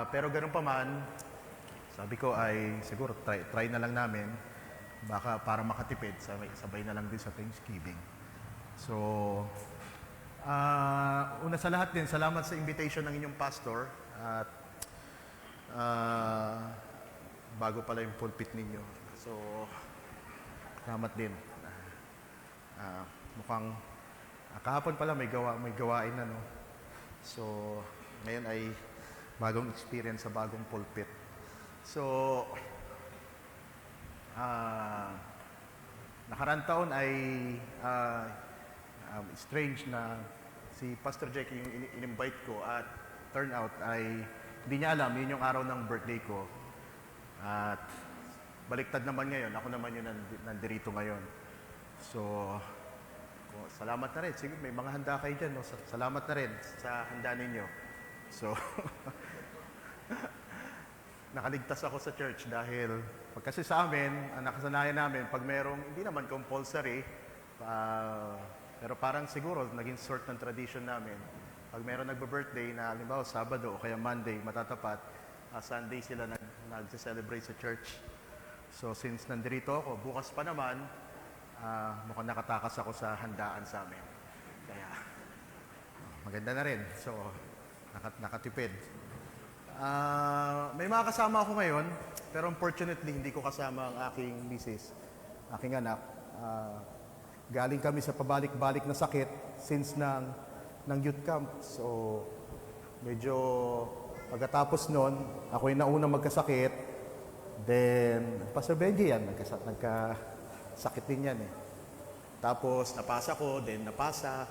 Pero ganun pa man, sabi ko ay siguro try na lang namin. Baka para makatipid, sabay na lang din sa Thanksgiving. So, una sa lahat din, salamat sa invitation ng inyong pastor. At bago pala yung pulpit ninyo. So, salamat din. Mukhang kahapon pala may gawain na, no? So, ngayon ay bagong experience sa bagong pulpit. So, nakarang taon ay strange na si Pastor Jack yung in-invite ko at turnout ay hindi niya alam, yun yung araw ng birthday ko. At baliktad naman ngayon, ako naman yung nandirito ngayon. So, salamat na rin. Sige, may mga handa kayo dyan. No? Salamat na rin sa handa ninyo. So, nakaligtas ako sa church dahil kasi sa amin, ang nakasanayan namin, pag merong, hindi naman compulsory, pero parang siguro naging sort ng tradition namin. Pag meron nagbe-birthday na halimbawa Sabado o kaya Monday matatapat, Sunday sila nag-celebrate sa church. So since nandito ako, bukas pa naman, mukhang nakatakas ako sa handaan sa amin. Kaya maganda na rin. So nakatipid. May mga kasama ako ngayon, pero unfortunately hindi ko kasama ang aking misis, aking anak. Galing kami sa pabalik-balik na sakit since ng youth camp. So medyo pagkatapos nun, ako yung naunang magkasakit. Then, Pastor Benji yan, nagkasakit din yan eh. Tapos, napasa ko, then napasa.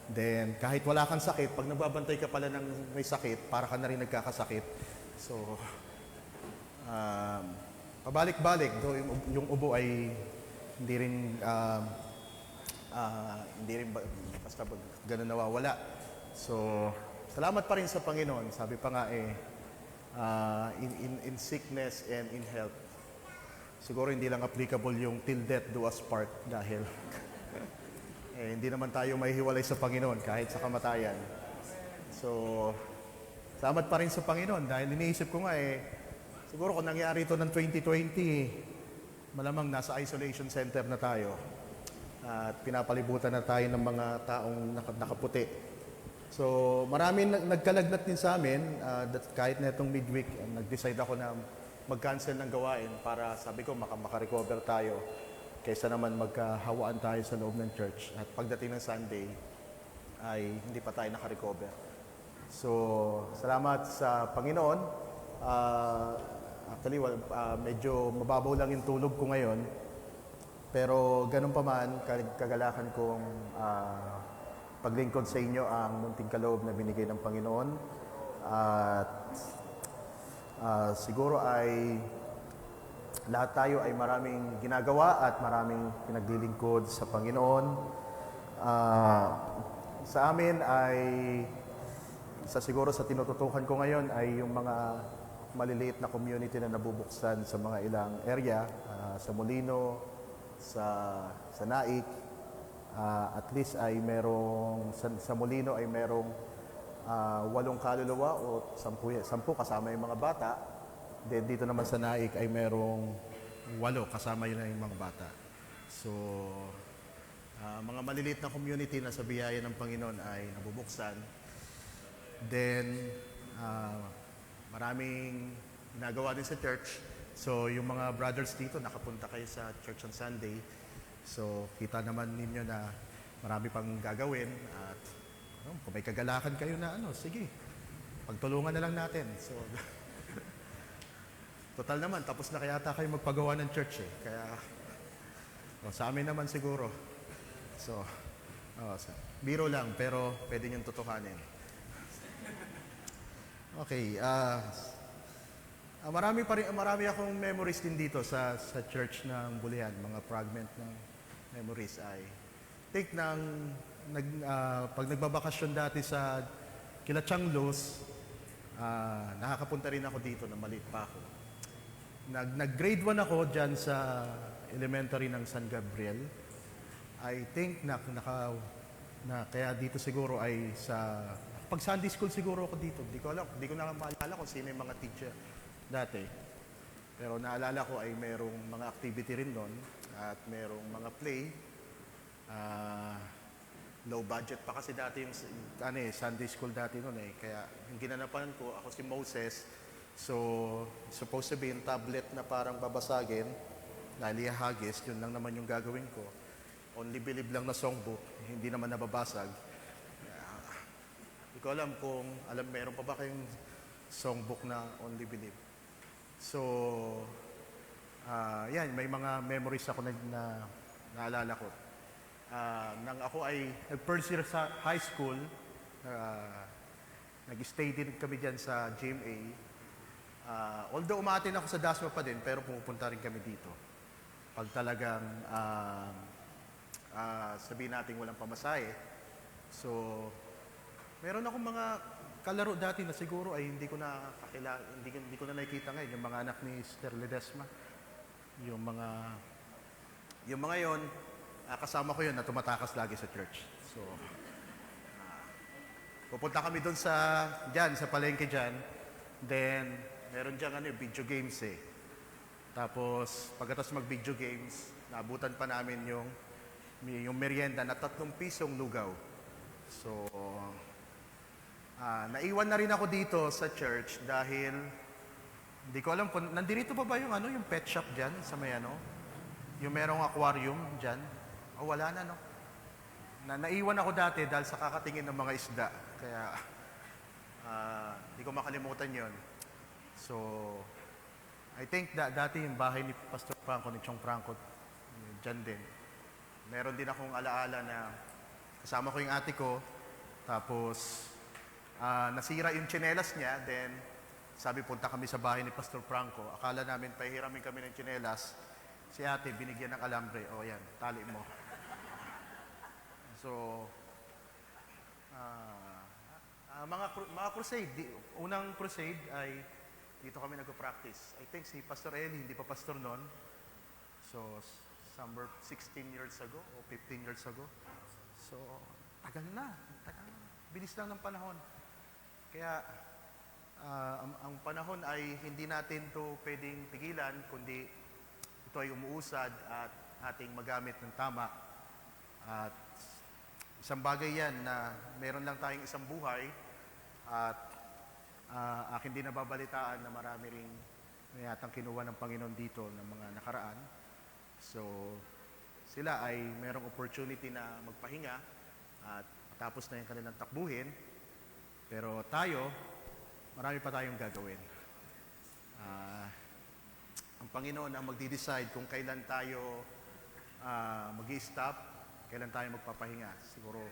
Then, kahit wala kang sakit, pag nagbabantay ka pala ng may sakit, para ka na rin nagkakasakit. So, pabalik-balik, though yung ubo ay hindi rin basta ganun nawawala. So, salamat pa rin sa Panginoon. Sabi pa nga in sickness and in health. Siguro hindi lang applicable yung till death do us part dahil hindi naman tayo mahihiwalay sa Panginoon kahit sa kamatayan. So, salamat pa rin sa Panginoon dahil iniisip ko nga siguro kung nangyari ito ng 2020, malamang nasa isolation center na tayo at pinapalibutan na tayo ng mga taong nakaputi. So, marami nagkalagnat din sa amin. Kahit na itong midweek, nag-decide ako na mag-cancel ng gawain para sabi ko makarecover tayo kaysa naman magkahawaan tayo sa loob ng church. At pagdating ng Sunday, ay hindi pa tayo nakarecover. So, salamat sa Panginoon. Actually, medyo mababaw lang yung tulog ko ngayon. Pero ganun pa man, kagalakan kong paglingkod sa inyo ang munting kaloob na binigay ng Panginoon. At siguro ay lahat tayo ay maraming ginagawa at maraming pinaglilingkod sa Panginoon. Sa amin ay isa siguro sa tinututukan ko ngayon ay yung mga maliliit na community na nabubuksan sa mga ilang area, sa Molino, sa Naik. At least ay merong, sa Molino ay merong 8 kaluluwa o 10 kasama yung mga bata. Then dito naman sa Naik ay merong 8 kasama yun yung mga bata. So, mga maliliit na community na sa biyaya ng Panginoon ay nabubuksan. Then, maraming ginagawa din sa church. So, yung mga brothers dito, nakapunta kayo sa church on Sunday. So, kita naman ninyo na marami pang gagawin. At kung may kagalakan kayo na sige, pagtulungan na lang natin. So, total naman, tapos na kaya kayo magpagawa ng church eh. Kaya, sa amin naman siguro. So, biro lang, pero pwede niyong tutuhanin. Okay, marami akong memories din dito sa church ng Bulihan, mga fragment ng memories ay take pag nagbabakasyon dati sa kila Changlos, nakakapunta rin ako dito na maliit pa ako. Nag-grade 1 ako dyan sa elementary ng San Gabriel. I think na kaya dito siguro ay ako pag Sunday school siguro ako dito, di ko alam, di ko na maalala kung sino yung mga teacher dati. Pero naalala ko ay merong mga activity rin doon at merong mga play. Ah, low budget pa kasi dati yung Sunday school dati noon eh. Kaya yung ginanapan ko, ako si Moses. So, supposed to be yung tablet na parang babasagin, lalihagis, yun lang naman yung gagawin ko. Only Believe lang na songbook, hindi naman nababasag. Hindi ko alam kung, meron pa ba kayong songbook na Only Believe? So, yan, may mga memories ako na naalala ko. Nang ako ay nag-first year sa high school, nag-stay din kami dyan sa GMA. Although umatin ako sa Dasma pa din, pero pumupunta rin kami dito. Pag talagang sabihin natin walang pamasahe. So, meron akong mga kalaro dati na siguro ay hindi ko na hindi ko na nakikita ngayon. Yung mga anak ni Sister Ledesma. Yung mga yon, kasama ko yun na tumatakas lagi sa church. So, pupunta kami doon sa palengke dyan. Then, meron dyan video games eh. Tapos, pagkatapos mag-video games, naabutan pa namin yung merienda na 3 pisong lugaw. So, naiwan na rin ako dito sa church dahil hindi ko alam kung nandirito pa ba yung pet shop dyan sa may yung merong aquarium dyan. Wala na, no? Naiwan ako dati dahil sa kakatingin ng mga isda. Kaya, hindi ko makalimutan yon. So, I think dati yung bahay ni Pastor Franco, ni Chong Franco, dyan din. Meron din akong alaala na kasama ko yung ate ko, tapos nasira yung tsinelas niya, then sabi punta kami sa bahay ni Pastor Franco. Akala namin pahiramin kami ng tsinelas. Si ate binigyan ng alambre. O yan, tali mo. So, mga crusade, unang crusade ay dito kami nagpo-practice. I think si Pastor Eli, hindi pa pastor noon. So, somewhere 16 years ago o 15 years ago. So, tagal na. Bilis lang ng panahon. Kaya, ang panahon ay hindi natin to pwedeng tigilan, kundi ito ay umuusad at ating magamit ng tama. At isang bagay yan na meron lang tayong isang buhay at akin din nababalitaan na marami ring yatang kinuha ng Panginoon dito ng mga nakaraan. So, sila ay merong opportunity na magpahinga at tapos na yung kanilang takbuhin. Pero tayo, marami pa tayong gagawin. Ang Panginoon ang magdi-decide kung kailan tayo mag-i-stop, kailan tayo magpapahinga. Siguro,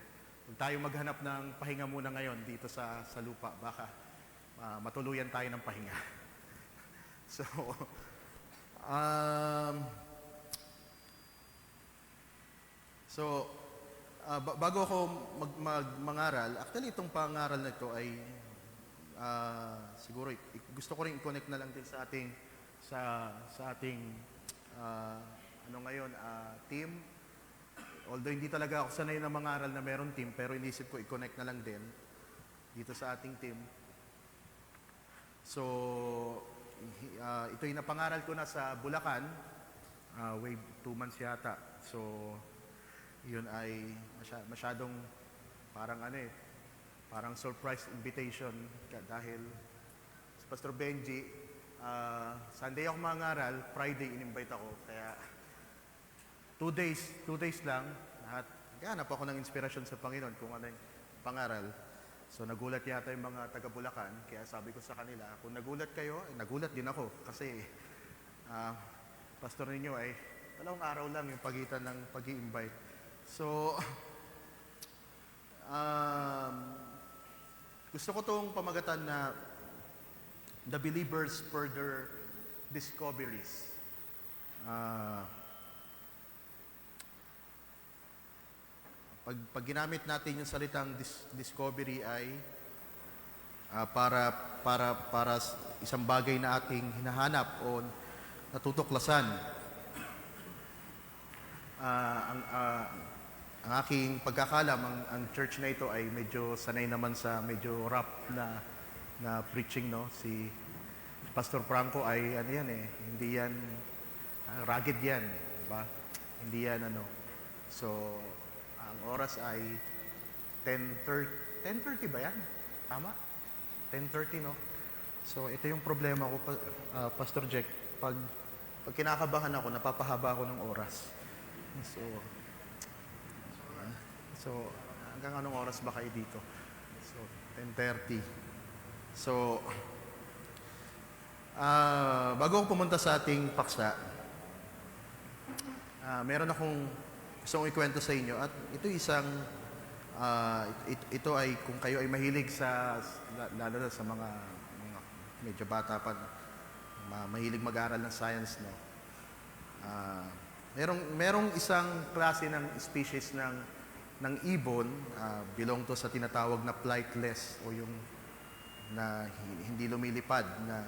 kung tayo maghanap ng pahinga muna ngayon dito sa lupa, baka matuluyan tayo ng pahinga. So, bago ako mangaral, actually itong pangaral na ito ay siguro gusto ko rin i-connect na lang din sa ating team. Although hindi talaga ako sanay na mangaral na meron team, pero inisip ko i-connect na lang din dito sa ating team. So, ito yung napangaral ko na sa Bulacan, way 2 months yata. So, yun ay masyadong parang surprise invitation dahil si Pastor Benji, Sunday ako mangaral, Friday in-invite ako. Kaya 2 days lang, at hanap ako ng inspirasyon sa Panginoon kung ano yung pangaral. So nagulat yata yung mga taga Bulacan, kaya sabi ko sa kanila, kung nagulat kayo, nagulat din ako kasi pastor ninyo ay 2 araw lang yung pagitan ng pag-i-invite. So, gusto ko tong pamagatan na The Believer's Further Discoveries. Pag ginamit natin yung salitang discovery ay para isang bagay na ating hinahanap o natutuklasan. ang aking pagkakalam, ang church na ito ay medyo sanay naman sa medyo rap na preaching, no? Si Pastor Franco ay ano yan eh, hindi yan, rugged yan, diba? Hindi yan ano. So, ang oras ay 10:30, 10:30 ba yan? Tama? 10:30, no? So, ito yung problema ko, Pastor Jack. Pag kinakabahan ako, napapahaba ako ng oras. So, hanggang anong oras ba kayo dito? So, 10:30. So, bago ako pumunta sa ating paksa, meron akong gustong ikwento sa inyo. At ito ito ay kung kayo ay mahilig lalo na sa mga medyo bata pa, mahilig mag-aral ng science, no? Merong isang klase ng species ng ibon, belong to sa tinatawag na flightless o yung na hindi lumilipad na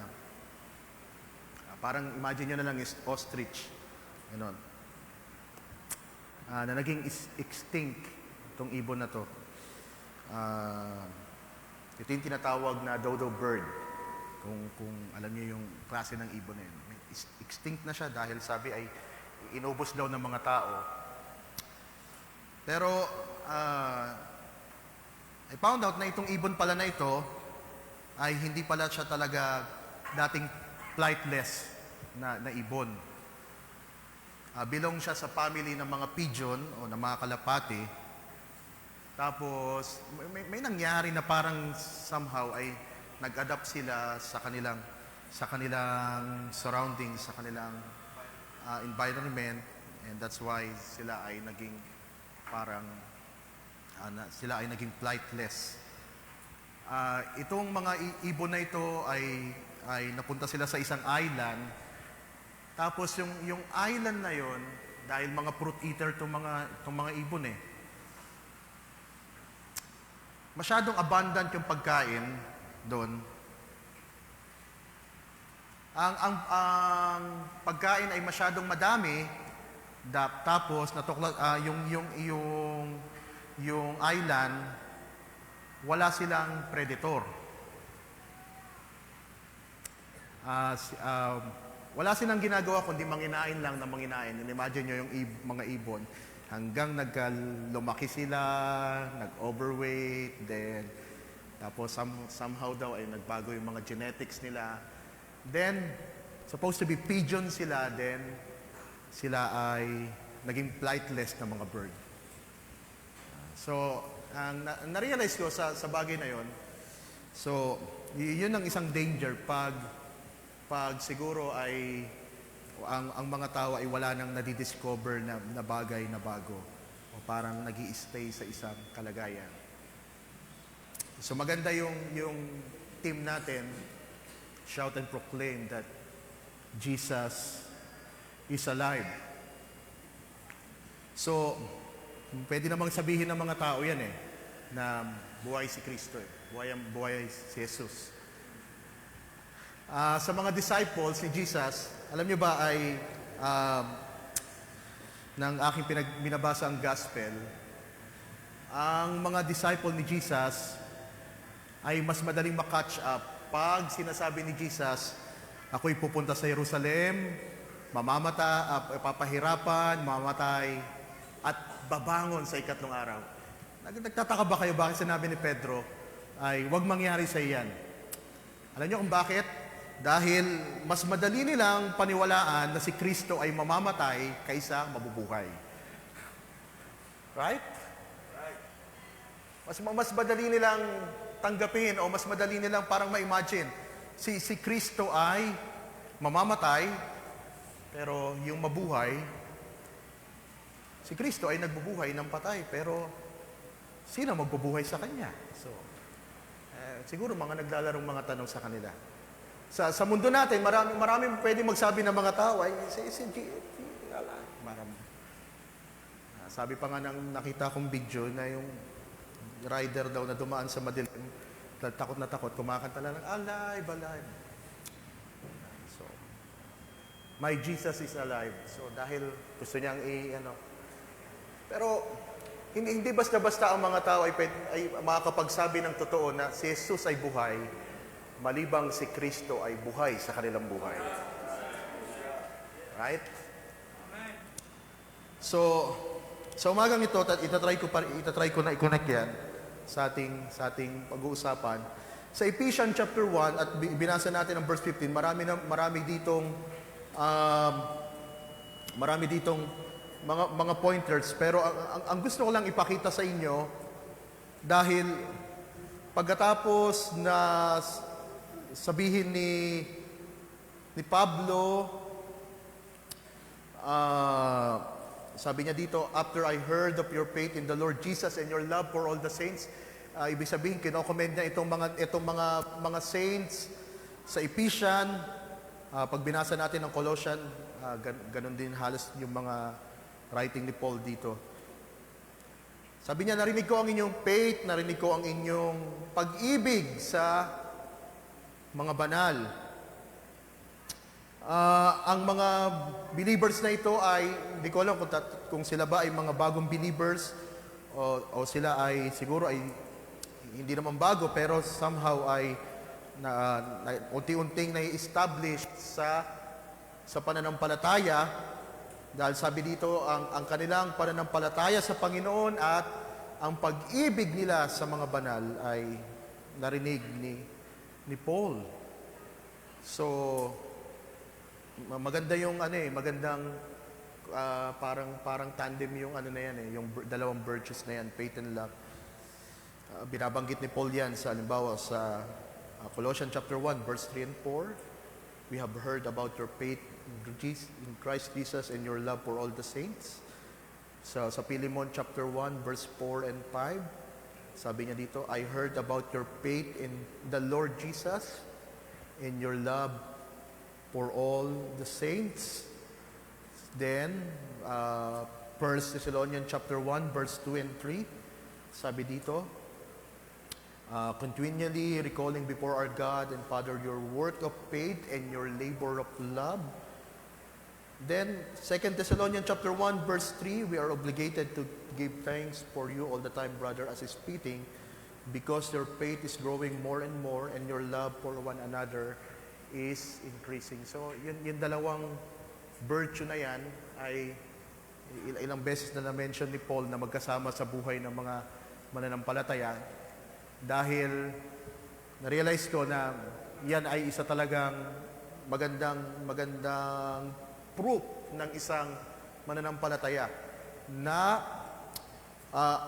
parang imagine nyo na lang is ostrich, gano'n. Na naging extinct itong ibon na to. Ito yung tinatawag na dodo bird. Kung alam niyo yung klase ng ibon na yun. Extinct na siya dahil sabi ay inubos daw ng mga tao. Pero I found out na itong ibon pala na ito ay hindi pala siya talaga dating flightless na ibon. Belong siya sa family ng mga pigeon o ng mga kalapati. Tapos may nangyari na parang somehow ay nag-adapt sila sa kanilang surroundings, sa kanilang environment, and that's why sila ay naging flightless. Itong mga ibon na ito ay napunta sila sa isang island. Tapos yung island na yon, dahil mga fruit eater itong mga ibon eh, masyadong abundant yung pagkain doon. Ang pagkain ay masyadong madami, tapos yung island, wala silang predator. Wala silang ginagawa kundi manginain lang na manginain. Imagine nyo yung mga ibon, hanggang lumaki sila, nag-overweight, then tapos somehow daw ay nagbago yung mga genetics nila. Then, supposed to be pigeon sila, then sila ay naging flightless na mga bird. So, na-realize ko sa bagay na yon, so, yun ang isang danger pag siguro ay ang mga tao ay wala nang nadidiscover na bagay na bago o parang nag-i-stay sa isang kalagayan. So maganda yung team natin, shout and proclaim that Jesus is alive. So, pwede namang sabihin ng mga tao yan eh, na buhay si Kristo eh. Buhay si Jesus. Sa mga disciples ni Jesus, alam niyo ba ay ng aking binabasa ang gospel, ang mga disciple ni Jesus ay mas madaling makatch up pag sinasabi ni Jesus, ako'y pupunta sa Jerusalem, papahirapan, mamamatay, at babangon sa ikatlong araw. Nagtataka ba kayo bakit sinabi ni Pedro ay huwag mangyari sa iyan? Alam niyo kung bakit? Dahil mas madali nilang paniwalaan na si Kristo ay mamamatay kaysa mabubuhay. Right? Mas madali nilang tanggapin o mas madali nilang parang ma-imagine. Si Kristo ay mamamatay, pero yung mabuhay, si Kristo ay nagbubuhay ng patay, pero sino magbubuhay sa Kanya? So, siguro mga naglalarong mga tanong sa kanila. Sa mundo natin, maraming pwede magsabi ng mga tao ay marami. Sabi pa nga ng nakita kong video na yung rider daw na dumaan sa madilim, takot na takot, kumakanta lang, alive, alive. So, my Jesus is alive. So, dahil gusto niyang pero Hindi basta-basta ang mga tao ay makakapagsabi ng totoo na si Jesus ay buhay, malibang si Kristo ay buhay sa kanilang buhay. Right? So, sa umagang ito, itatry ko na i-connect yan sa ating pag-uusapan. Sa Ephesians chapter 1 at binasa natin ang verse 15, marami ditong mga pointers, pero ang gusto ko lang ipakita sa inyo, dahil pagkatapos na sabihin ni Pablo, sabi niya dito, after I heard of your faith in the Lord Jesus and your love for all the saints, ibig sabihin, kinokomment niya itong mga saints sa Ephesians. Pag binasa natin ng Colossians, ganun din halos yung mga writing ni Paul dito. Sabi niya, narinig ko ang inyong faith, narinig ko ang inyong pag-ibig sa mga banal. Ang mga believers na ito ay, hindi ko alam kung sila ba ay mga bagong believers o sila ay siguro ay hindi naman bago, pero somehow ay unti-unting na-establish sa pananampalataya, dahil sabi dito ang kanilang pananampalataya sa Panginoon at ang pag-ibig nila sa mga banal ay narinig ni Paul. So maganda yung magandang parang tandem yung na yan yung dalawang virtues na yan, faith and love. Binabanggit ni Paul yan sa halimbawa sa Colossians chapter 1 verse 3 and 4. We have heard about your faith in Christ Jesus and your love for all the saints. Sa Philemon chapter 1 verse 4 and 5, sabi niya dito, I heard about your faith in the Lord Jesus and your love for all the saints. Then 1 Thessalonians chapter 1 verse 2 and 3, sabi dito, continually recalling before our God and Father your work of faith and your labor of love. Then 2 Thessalonians chapter 1 verse 3, we are obligated to give thanks for you all the time, brother, as is fitting, because your faith is growing more and more and your love for one another is increasing. So yung dalawang virtue na yan ay ilang beses na na-mention ni Paul na magkasama sa buhay ng mga mananampalataya, dahil na-realize ko na yan ay isa talagang magandang proof ng isang mananampalataya na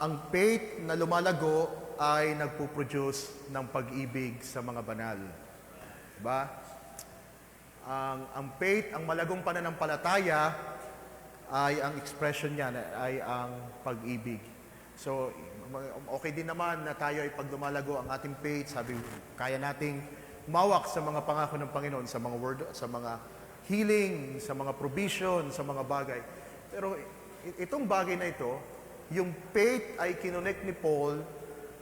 ang faith na lumalago ay nagpo-produce ng pag-ibig sa mga banal. Diba? Ang faith, ang malagong pananampalataya ay ang expression niya ay ang pag-ibig. So, okay din naman na tayo ay pag lumalago ang ating faith, sabi, kaya nating umawak sa mga pangako ng Panginoon, sa mga word, sa mga healing, sa mga provision, sa mga bagay. Pero itong bagay na ito, yung faith ay kinonect ni Paul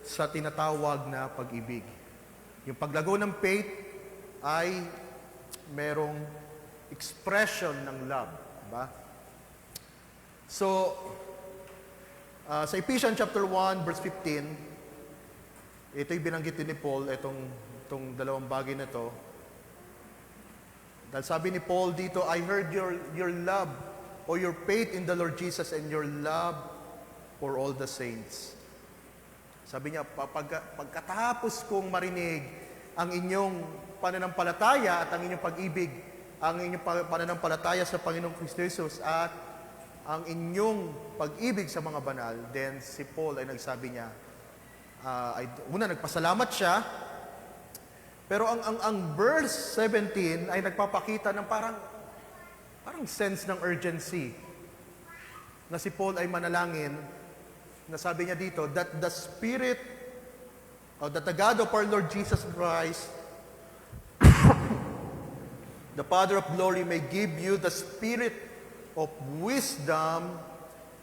sa tinatawag na pag-ibig. Yung paglago ng faith ay merong expression ng love. Diba? So, sa Ephesians chapter 1, verse 15, ito'y binanggit ni Paul, itong dalawang bagay na ito. Dahil sabi ni Paul dito, I heard your love or your faith in the Lord Jesus and your love for all the saints. Sabi niya, pagkatapos kong marinig ang inyong pananampalataya at ang inyong pag-ibig, ang inyong pananampalataya sa Panginoong Kristo Jesus at ang inyong pag-ibig sa mga banal, then si Paul ay nagsabi niya, nagpasalamat siya, pero ang verse 17 ay nagpapakita ng parang sense ng urgency na si Paul ay manalangin, na sabi niya dito, that the Spirit, that the God of our Lord Jesus Christ, the Father of glory, may give you the spirit of wisdom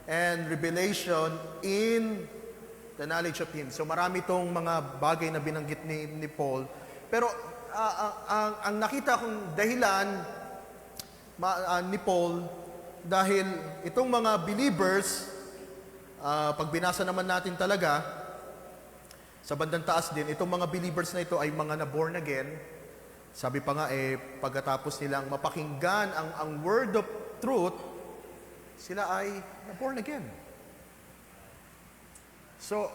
and revelation in the knowledge of Him. So marami itong mga bagay na binanggit ni Paul. Pero ang nakita kong dahilan ni Paul, dahil itong mga believers pag binasa naman natin talaga, sa bandang taas din, itong mga believers na ito ay mga na-born again. Sabi pa nga, pagkatapos nilang mapakinggan ang word of truth, sila ay na-born again. So,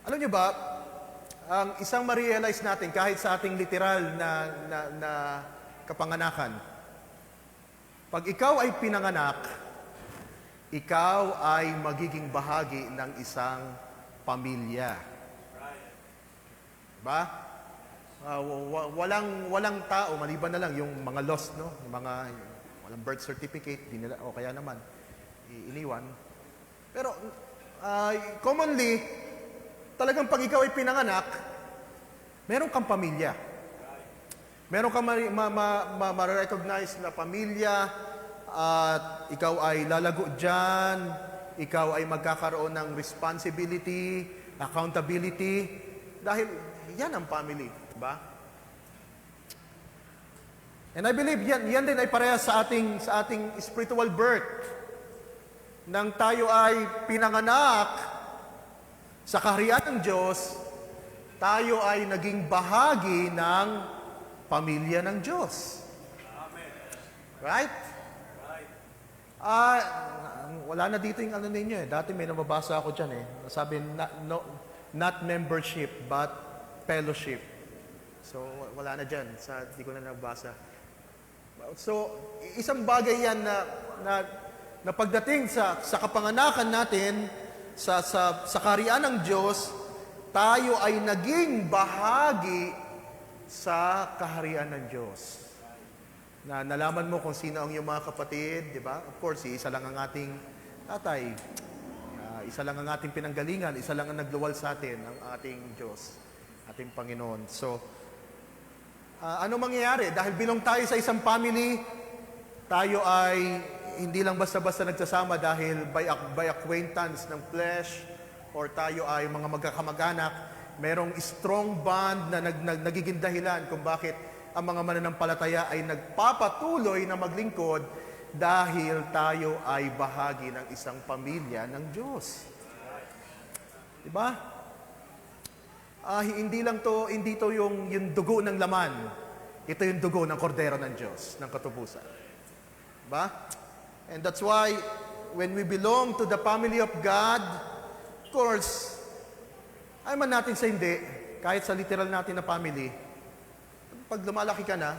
alam niyo ba, ang isang ma-realize natin kahit sa ating literal na kapanganakan, pag ikaw ay pinanganak, ikaw ay magiging bahagi ng isang pamilya. Diba? Walang tao, maliban na lang yung mga lost, no? Yung mga walang birth certificate, di nila, o kaya naman, iniwan. Pero, commonly, talagang pag ikaw ay pinanganak, meron kang pamilya. Meron kang ma-recognize na pamilya, at ikaw ay lalago dyan, ikaw ay magkakaroon ng responsibility, accountability, dahil yan ang family, diba? And I believe yan din ay parehas sa ating spiritual birth. Nang tayo ay pinanganak sa kaharian ng Diyos, tayo ay naging bahagi ng pamilya ng Diyos. Right? Wala na dito yung ano ninyo eh. Dati may nababasa ako dyan eh. Sabi, not membership, but fellowship. So, wala na dyan. Di ko na nabasa. So, isang bagay yan na pagdating sa kapanganakan natin, sa kaharian ng Diyos, tayo ay naging bahagi sa kaharian ng Diyos. Na nalaman mo kung sino ang iyong mga kapatid, di ba? Of course, isa lang ang ating tatay. Isa lang ang ating pinanggalingan, isa lang ang nagluwal sa atin, ang ating Diyos, ating Panginoon. So, ano mangyayari? Dahil bilong tayo sa isang family, tayo ay hindi lang basta-basta nagsasama dahil by acquaintance ng flesh, or tayo ay mga magkakamag-anak. Merong strong bond na nagiging dahilan kung bakit ang mga mananampalataya ay nagpapatuloy na maglingkod dahil tayo ay bahagi ng isang pamilya ng Diyos. Diba? Hindi to yung dugo ng laman. Ito yung dugo ng kordero ng Diyos, ng katubusan. Diba? And that's why, when we belong to the family of God, of course, ay man natin sa hindi, kahit sa literal natin na family, pag lumalaki ka na,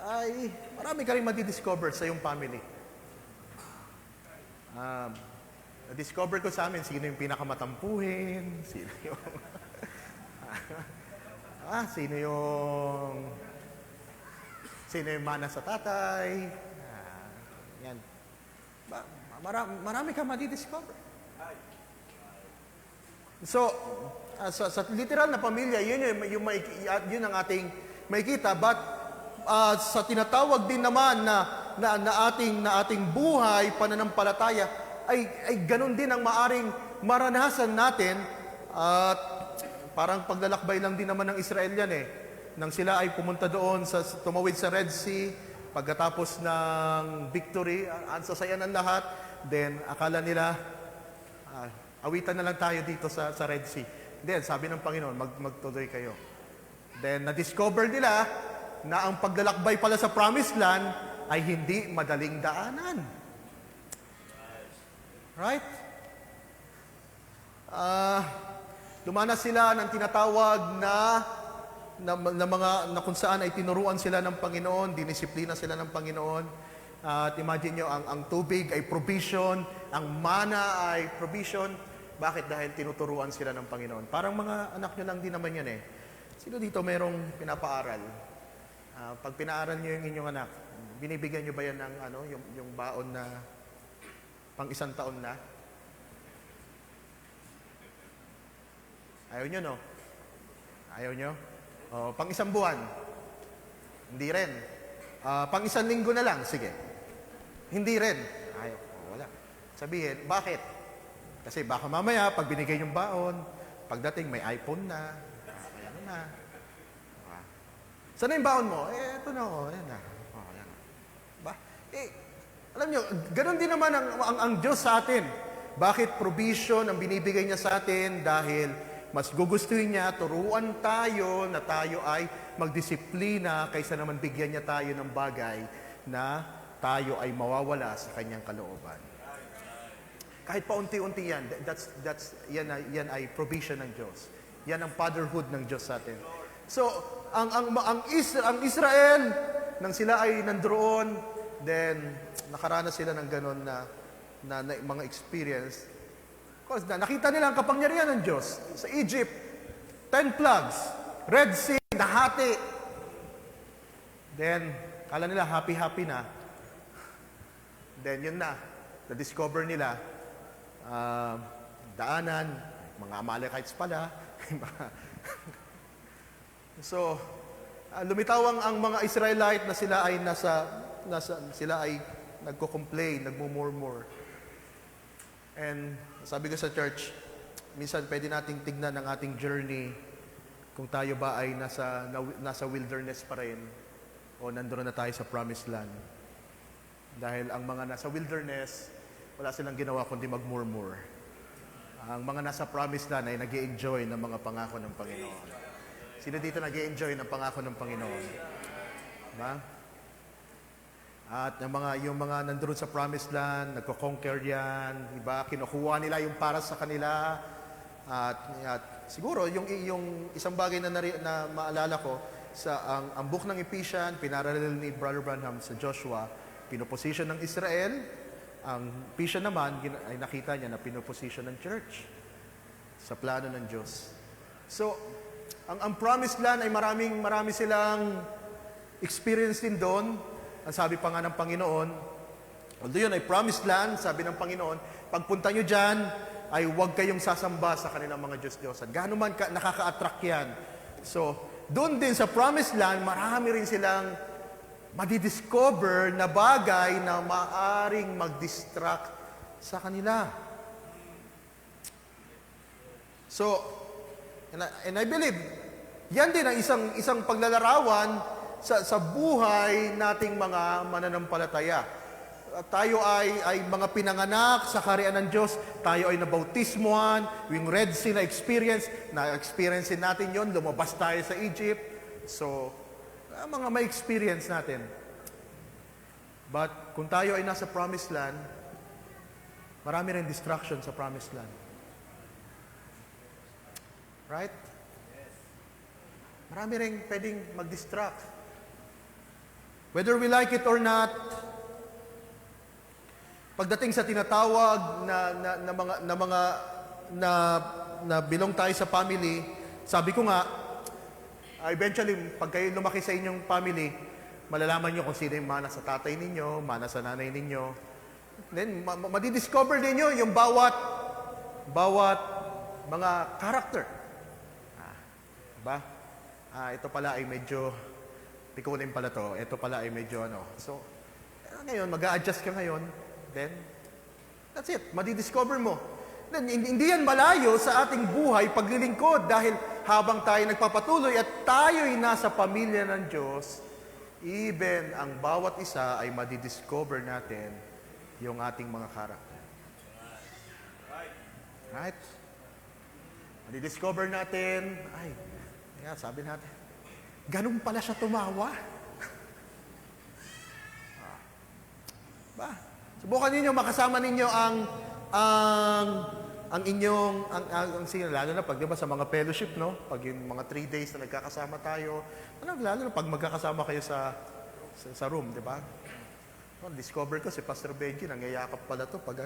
ay marami ka rin madidiscover sa iyong family. Na-discover ko sa amin sino yung pinakamatampuhin, sino yung sino yung mana sa tatay. Yan. Marami ka madidiscover. So, sa literal na pamilya, yun ang ating makikita. But sa tinatawag din naman na ating buhay, pananampalataya, ay ganun din ang maaring maranasan natin. At parang paglalakbay lang din naman ng Israel yan eh. Nang sila ay pumunta doon, tumawid sa Red Sea, pagkatapos ng victory, ang sasaya ng lahat, then akala nila, awitan na lang tayo dito sa Red Sea. Then, sabi ng Panginoon, magtuloy kayo. Then, na-discover nila na ang paglalakbay pala sa Promised Land ay hindi madaling daanan. Right? Dumanas sila ng tinatawag na kung saan ay tinuruan sila ng Panginoon, dinisiplina sila ng Panginoon. At imagine nyo, ang tubig ay provision, ang mana ay provision. Bakit? Dahil tinuturuan sila ng Panginoon. Parang mga anak nyo lang din naman yan eh. Sino dito merong pinapaaral? Pag pinaaral nyo yung inyong anak, binibigyan nyo ba yan ng yung baon na pang isang taon na? Ayaw nyo, no? Ayaw nyo? Pang isang buwan? Hindi rin. Pang isang linggo na lang? Sige. Hindi rin. Ayaw. Wala. Sabihin, bakit? Kasi baka mamaya, pag binigay yung baon, pagdating may iPhone na, ayan na. Saan na yung baon mo? Eto na ako. Ayan na. Ayan na. Ba? Alam nyo, ganun din naman ang Diyos sa atin. Bakit provision ang binibigay niya sa atin? Dahil mas gugustuhin niya, turuan tayo na tayo ay magdisiplina kaysa naman bigyan niya tayo ng bagay na tayo ay mawawala sa kanyang kalooban. Kahit paunti-unti yan, yan ay provision ng Diyos. Yan ang fatherhood ng Diyos sa atin. So, ang Israel, nang sila ay nandoon, then nakaranas sila ng ganon na mga experience. Because nakita nila ang kapangyarihan ng Diyos. Sa Egypt, 10 plagues, Red Sea, nahati. Then, kala nila happy-happy na. Then, yun na. Na-discover nila, daanan, mga Amalekites pala. So, lumitaw ang mga Israelite na sila ay sila ay nagko-complain, nagmumurmur. And sabi ko sa church, minsan pwede nating tignan ang ating journey kung tayo ba ay nasa wilderness pa rin o nandoon na tayo sa promised land. Dahil ang mga nasa wilderness, wala silang ginawa kundi magmurmur. Ang mga nasa promised land ay nag-i-enjoy ng mga pangako ng Panginoon. Sino dito nag-i-enjoy ng pangako ng Panginoon? Diba? At yung mga nandoon sa promised land, nagko-conquer yan, diba? Kinukuha nila yung para sa kanila. At siguro, yung isang bagay na maalala ko, ang book ng Ephesians, pinaralel ni Brother Branham sa Joshua, pinoposition ng Israel, ang Ephesians naman, ay nakita niya na pinoposition ng church sa plano ng Diyos. So, ang promised land ay marami silang experience din doon. Ang sabi pa nga ng Panginoon, although yun ay promised land, sabi ng Panginoon, pagpunta nyo dyan, ay huwag kayong sasamba sa kanilang mga Diyos-Diyosan. Gaano man nakaka-attract yan. So, doon din sa promised land, marami rin silang madidiscover na bagay na maaring mag-distract sa kanila. So, and I believe, yan din ang isang paglalarawan sa buhay nating mga mananampalataya. Tayo ay mga pinanganak sa kaharian ng Diyos. Tayo ay nabautismuhan. Yung Red Sea na-experience natin yon. Lumabas tayo sa Egypt. So, mga may experience natin. But kung tayo ay nasa promised land, marami rin distraction sa promised land. Right? Marami rin pwedeng mag-distract. Whether we like it or not, pagdating sa tinatawag na belong tayo sa family, sabi ko nga, eventually, pag kayo lumaki sa inyong family, malalaman nyo kung sino yung mana sa tatay ninyo, mana sa nanay ninyo. Then, madidiscover ninyo yung bawat mga character. Diba? Ito pala ay medyo pikunin pala to. Ito pala ay medyo So, ngayon, mag-a-adjust ka ngayon. Then, that's it. Madidiscover mo. Then, hindi yan malayo sa ating buhay paglilingkod dahil habang tayo nagpapatuloy at tayo'y nasa pamilya ng Diyos, even ang bawat isa ay madidiscover natin yung ating mga karakter. Right? Madidiscover natin, sabi natin, ganun pala siya tumawa. Subukan ninyo, makasama ninyo lalo na pag, diba, sa mga fellowship, no? Pag yung mga 3 days na nagkakasama tayo, lalo na pag magkakasama kayo sa room, di ba? Discover ko si Pastor Benji, nangyayakap pala to pag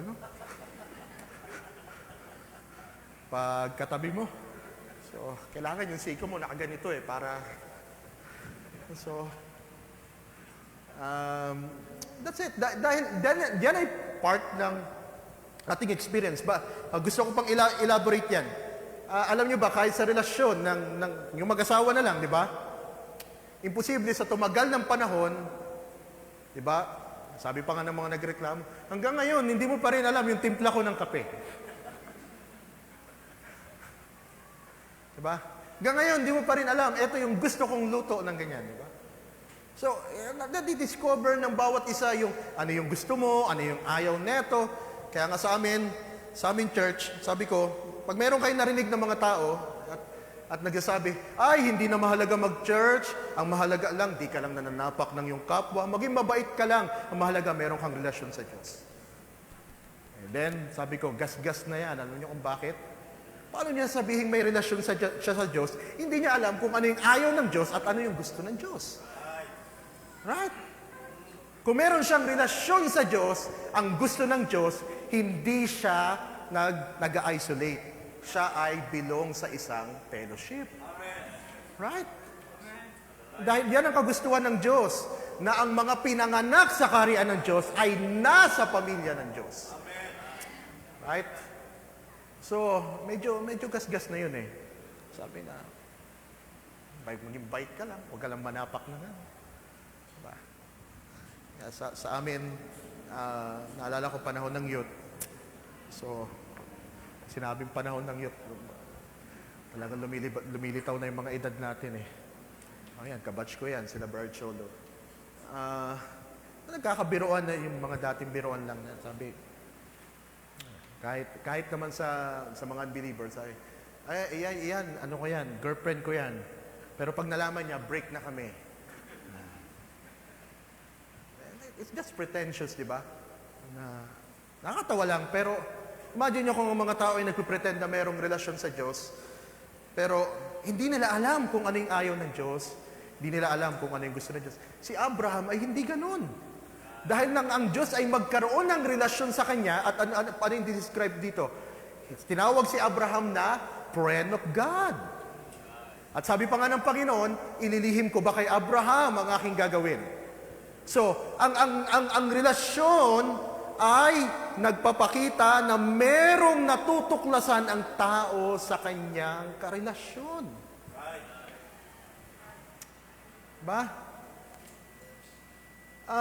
pag katabi mo. So, kailangan yung siko mo nakaganito para that's it. Dahil yan ay part ng ating experience. Gusto ko pang elaborate yan. Alam nyo ba, kahit sa relasyon ng yung mag-asawa na lang, di ba? Imposible sa tumagal ng panahon, di ba? Sabi pa nga ng mga nagreklamo, hanggang ngayon, hindi mo pa rin alam yung timpla ko ng kape. Di ba? Hanggang ngayon, hindi mo pa rin alam, ito yung gusto kong luto ng ganyan, di ba? So, nadidiscover ng bawat isa yung ano yung gusto mo, ano yung ayaw neto. Kaya nga sa amin, sa aming church, sabi ko, pag meron kayong narinig ng mga tao at nagsasabi, ay, hindi na mahalaga mag-church, ang mahalaga lang, di ka lang nananapak ng iyong kapwa, maging mabait ka lang, ang mahalaga, meron kang relasyon sa Diyos. And then, sabi ko, gas-gas na yan. Alam niyo kung bakit? Paano niya sabihin may relasyon siya sa Diyos? Hindi niya alam kung ano yung ayaw ng Diyos at ano yung gusto ng Diyos. Right? Kung meron siyang relasyon sa Diyos, ang gusto ng Diyos, hindi siya nag-isolate. Siya ay belong sa isang fellowship. Right? Dahil yan ang kagustuhan ng Diyos, na ang mga pinanganak sa kaharian ng Diyos ay nasa pamilya ng Diyos. Right? So, medyo gas-gas na yun eh. Sabi na, maging bait ka lang, huwag ka lang manapak na nga. Diba? Kaya sa amin, naalala ko panahon ng youth. So, sinabing panahon ng youth, talagang lumilitaw na yung mga edad natin eh. Ayan, kabatch ko yan, sila Brad Cholo. Nagkakabiroan na yung mga dating biroan lang. Sabi, kahit naman sa mga unbelievers, yan, ano ko yan, girlfriend ko yan. Pero pag nalaman niya, break na kami. It's just pretentious, di ba? Nakakatawa lang, pero imagine nyo kung ang mga tao ay nagpipretend na mayroong relasyon sa Diyos, pero hindi nila alam kung ano yung ayaw ng Diyos, hindi nila alam kung ano yung gusto ng Diyos. Si Abraham ay hindi ganun. Dahil nang ang Diyos ay magkaroon ng relasyon sa kanya, at ano yung describe dito? Tinawag si Abraham na friend of God. At sabi pa nga ng Panginoon, ililihim ko ba kay Abraham ang aking gagawin? So, ang relasyon ay nagpapakita na merong natutuklasan ang tao sa kanyang karelasyon. Ba?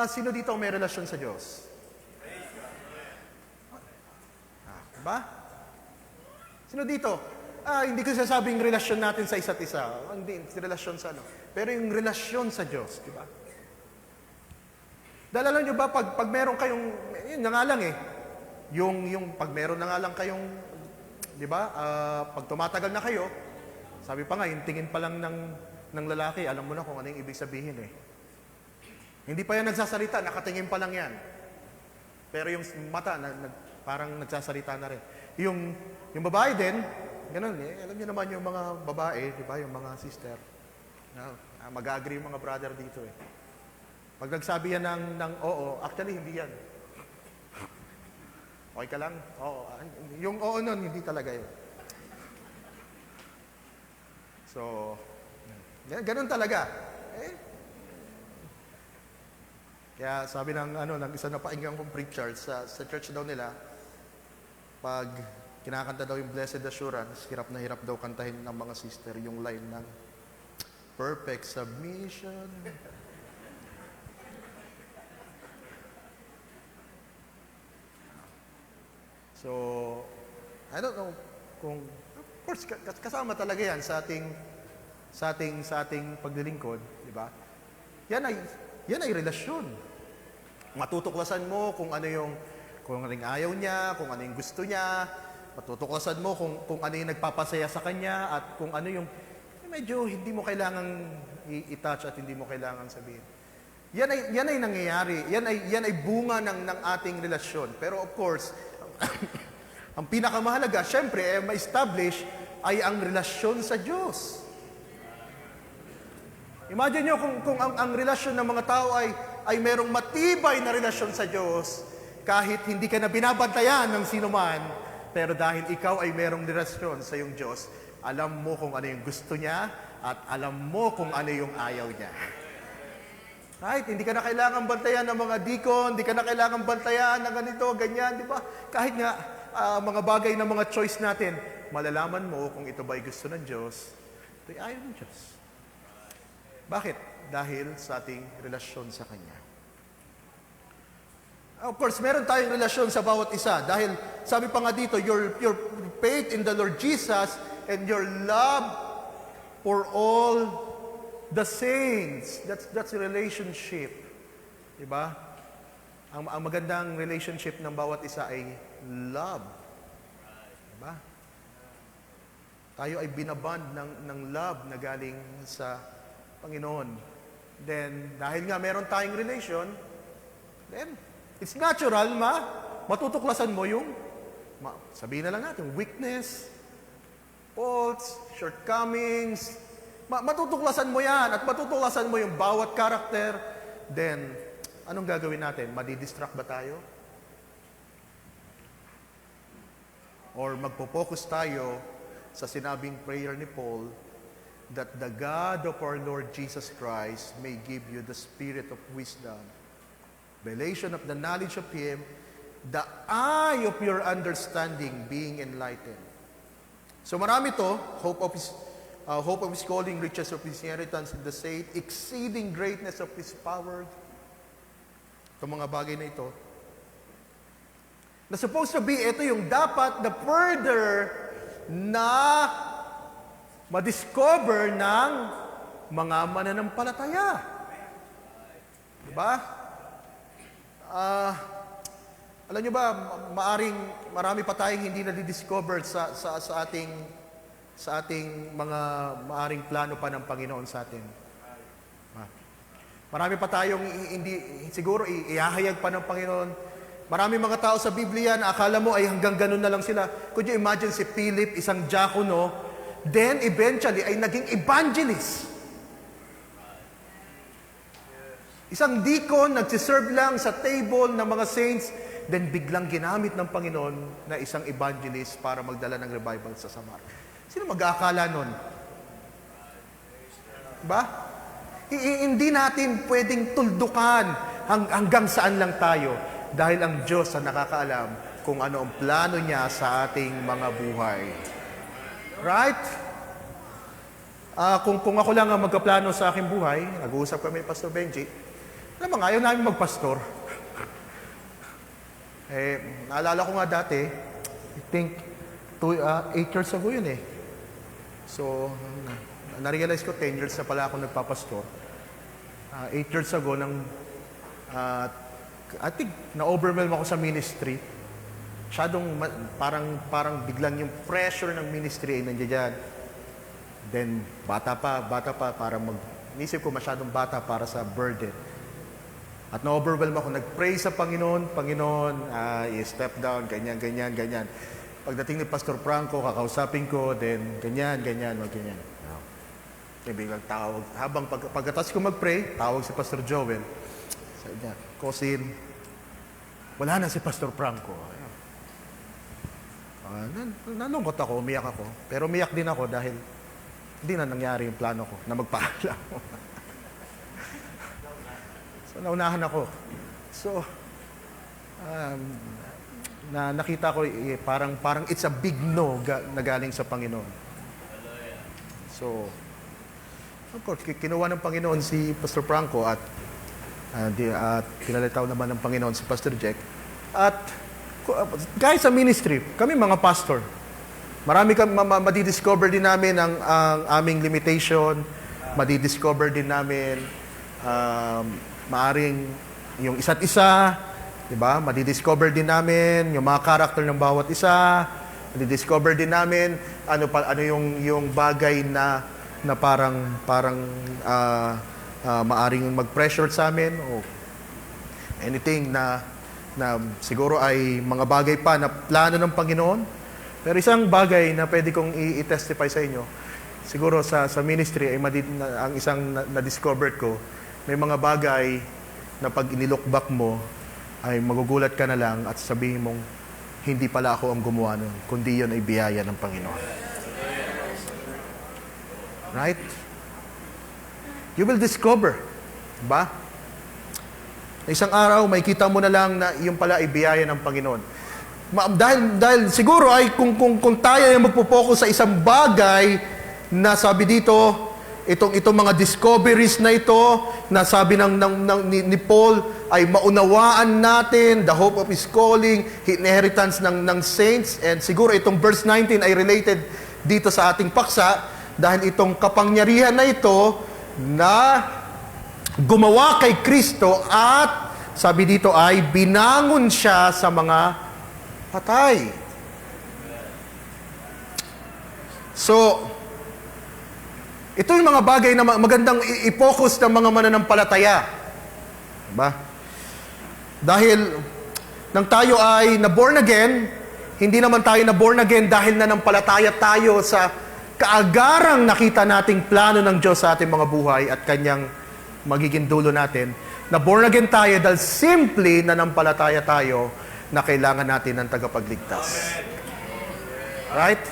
Sino dito ang may relasyon sa Diyos? Ba? Sino dito? Hindi ko sasabing relasyon natin sa isa't isa. Hindi, relasyon sa ano. Pero yung relasyon sa Diyos, di ba? Dahil alam nyo ba, pag meron kayong, yun na nga lang eh, yung pag meron na nga lang kayong, di ba, pag tumatagal na kayo, sabi pa nga, yung tingin pa lang ng lalaki, alam mo na kung ano yung ibig sabihin eh. Hindi pa yan nagsasalita, nakatingin pa lang yan. Pero yung mata, parang nagsasalita na rin. Yung babae din, ganun eh. Alam niyo naman yung mga babae, di ba, yung mga sister. Mag-agree yung mga brother dito eh. Pag nagsabi yan ng oo, actually hindi yan. Okay ka lang? Oo. Yung oo nun, hindi talaga yun. So, ganun talaga. Kaya sabi ng isa na painggang kong preacher sa church daw nila, pag kinakanta daw yung Blessed Assurance, hirap na hirap daw kantahin ng mga sister yung line ng perfect submission. So, I don't know kung, of course, kasama talaga yan sa ating paglilingkod, di ba? Yan ay relasyon. Matutuklasan mo kung ano yung ayaw niya, kung ano yung gusto niya, matutuklasan mo kung ano yung nagpapasaya sa kanya, at kung ano yung medyo hindi mo kailangang i-touch at hindi mo kailangan sabihin. Yan ay nangyayari. Yan ay bunga ng ating relasyon. Pero of course, ang pinakamahalaga, syempre, ma-establish ay ang relasyon sa Diyos. Imagine nyo kung ang relasyon ng mga tao ay merong matibay na relasyon sa Diyos, kahit hindi ka na binabantayan ng sino man, pero dahil ikaw ay merong relasyon sa iyong Diyos, alam mo kung ano yung gusto niya, at alam mo kung ano yung ayaw niya. Right? Hindi ka na kailangan bantayan ng mga deacon, hindi ka na kailangan bantayan ng ganito, ganyan, di ba? Kahit nga mga bagay na mga choice natin, malalaman mo kung ito ba ay gusto ng Diyos, ito ay ayaw ng Diyos. Bakit? Dahil sa ating relasyon sa Kanya. Of course, meron tayong relasyon sa bawat isa. Dahil, sabi pa nga dito, your faith in the Lord Jesus and your love for all the saints. That's a relationship. Diba? Ang magandang relationship ng bawat isa ay love. Diba? Tayo ay binaband ng love na galing sa Panginoon. Then, dahil nga meron tayong relation, then, it's natural, matutuklasan mo yung, sabihin na lang natin, weakness, faults, shortcomings, matutuklasan mo yan, at matutuklasan mo yung bawat karakter, then, anong gagawin natin? Madidistract ba tayo? Or magpo-focus tayo sa sinabing prayer ni Paul, that the God of our Lord Jesus Christ may give you the spirit of wisdom, revelation of the knowledge of Him, the eye of your understanding being enlightened. So marami to, hope of His calling, riches of His inheritance in the saints, exceeding greatness of His power. Itong mga bagay na ito, na supposed to be, ito yung dapat na further na madiscover ng mga mananampalataya. Diba? Alam nyo ba, marami pa tayong hindi na-discover sa ating mga maaring plano pa ng Panginoon sa atin. Marami pa tayong siguro ihahayag pa ng Panginoon. Marami mga tao sa Biblia na akala mo ay hanggang ganun na lang sila. Could you imagine si Philip, isang diakono, then eventually ay naging evangelist. Isang deacon, nagsiserve lang sa table ng mga saints, then biglang ginamit ng Panginoon na isang evangelist para magdala ng revival sa Samar. Sino mag-aakala nun? Diba? Hindi natin pwedeng tuldukan hanggang saan lang tayo dahil ang Diyos ang nakakaalam kung ano ang plano niya sa ating mga buhay. Right? Kung ako lang ang magkaplano sa aking buhay, nag-uusap kami Pastor Benji, alam mo nga, ayaw namin magpastor. Naalala ko nga dati, I think 8 years ago yun eh. So, na-realize ko 10 years na pala ako nagpapastor. 8 years ago, I think na-overwhelm ako sa ministry. Parang biglang yung pressure ng ministry ay nandiyan. Then, bata pa, nisip ko masyadong bata para sa burden. At na-overwhelm ako, nag-pray sa Panginoon, i-step down, ganyan. Pagdating ni Pastor Franco, kakausapin ko, then ganyan. Biglang tawag. Pagkatapos ko mag-pray, tawag si Pastor Joel. Sabi niya, Cousin, wala na si Pastor Franco. Nalungkot ako, umiyak ako. Pero umiyak din ako dahil hindi na nangyari yung plano ko na magpaalam. So, naunahan ako. So, nakita ko parang it's a big no na galing sa Panginoon. So, of course, kinuha ng Panginoon si Pastor Franco at pinalitaw naman ng Panginoon si Pastor Jack. At guys sa ministry, kami mga pastor, marami madidiscover din namin ang aming limitation, madidiscover din namin maaring yung isa't isa, diba? Madidiscover din namin yung mga karakter ng bawat isa, madidiscover din namin ano yung bagay na parang maaring mag-pressure sa amin o anything na siguro ay mga bagay pa na plano ng Panginoon. Pero isang bagay na pwede kong i-testify sa inyo, siguro sa ministry ay ang isang na-discover ko, may mga bagay na pag inilook back mo ay magugulat ka na lang at sabihin mong hindi pala ako ang gumawa nun, kundi yun ay biyaya ng Panginoon. Right? You will discover, ba? Isang araw, may kita mo na lang na yung pala ay biyaya ng Panginoon. Dahil siguro ay kung tayo ay magpo-focus sa isang bagay na sabi dito, itong mga discoveries na ito, na sabi ni Paul, ay maunawaan natin the hope of His calling, inheritance ng saints, and siguro itong verse 19 ay related dito sa ating paksa, dahil itong kapangyarihan na ito na gumawa kay Kristo at sabi dito ay binangon siya sa mga patay. So, ito yung mga bagay na magandang i-focus ng mga mananampalataya. Diba? Dahil nang tayo ay na-born again, hindi naman tayo na-born again dahil nanampalataya tayo sa kaagarang nakita nating plano ng Diyos sa ating mga buhay at Kanyang magiging dulo natin. Na-born again tayo dahil simply nanampalataya tayo na kailangan natin ng tagapagligtas. Right?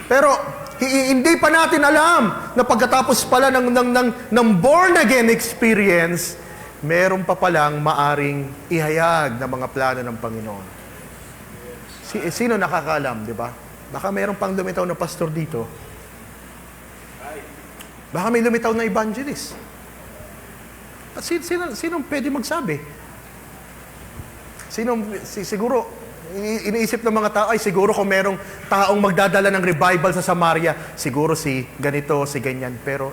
Pero, hindi pa natin alam na pagkatapos pala ng born again experience, meron pa palang maaring ihayag na mga plano ng Panginoon. Sino nakakaalam, di ba? Baka meron pang lumitaw na pastor dito. Baka may lumitaw na evangelist. At sino pwede magsabi? Siguro, iniisip ng mga tao, ay siguro kung merong taong magdadala ng revival sa Samaria, siguro si ganito, si ganyan. Pero,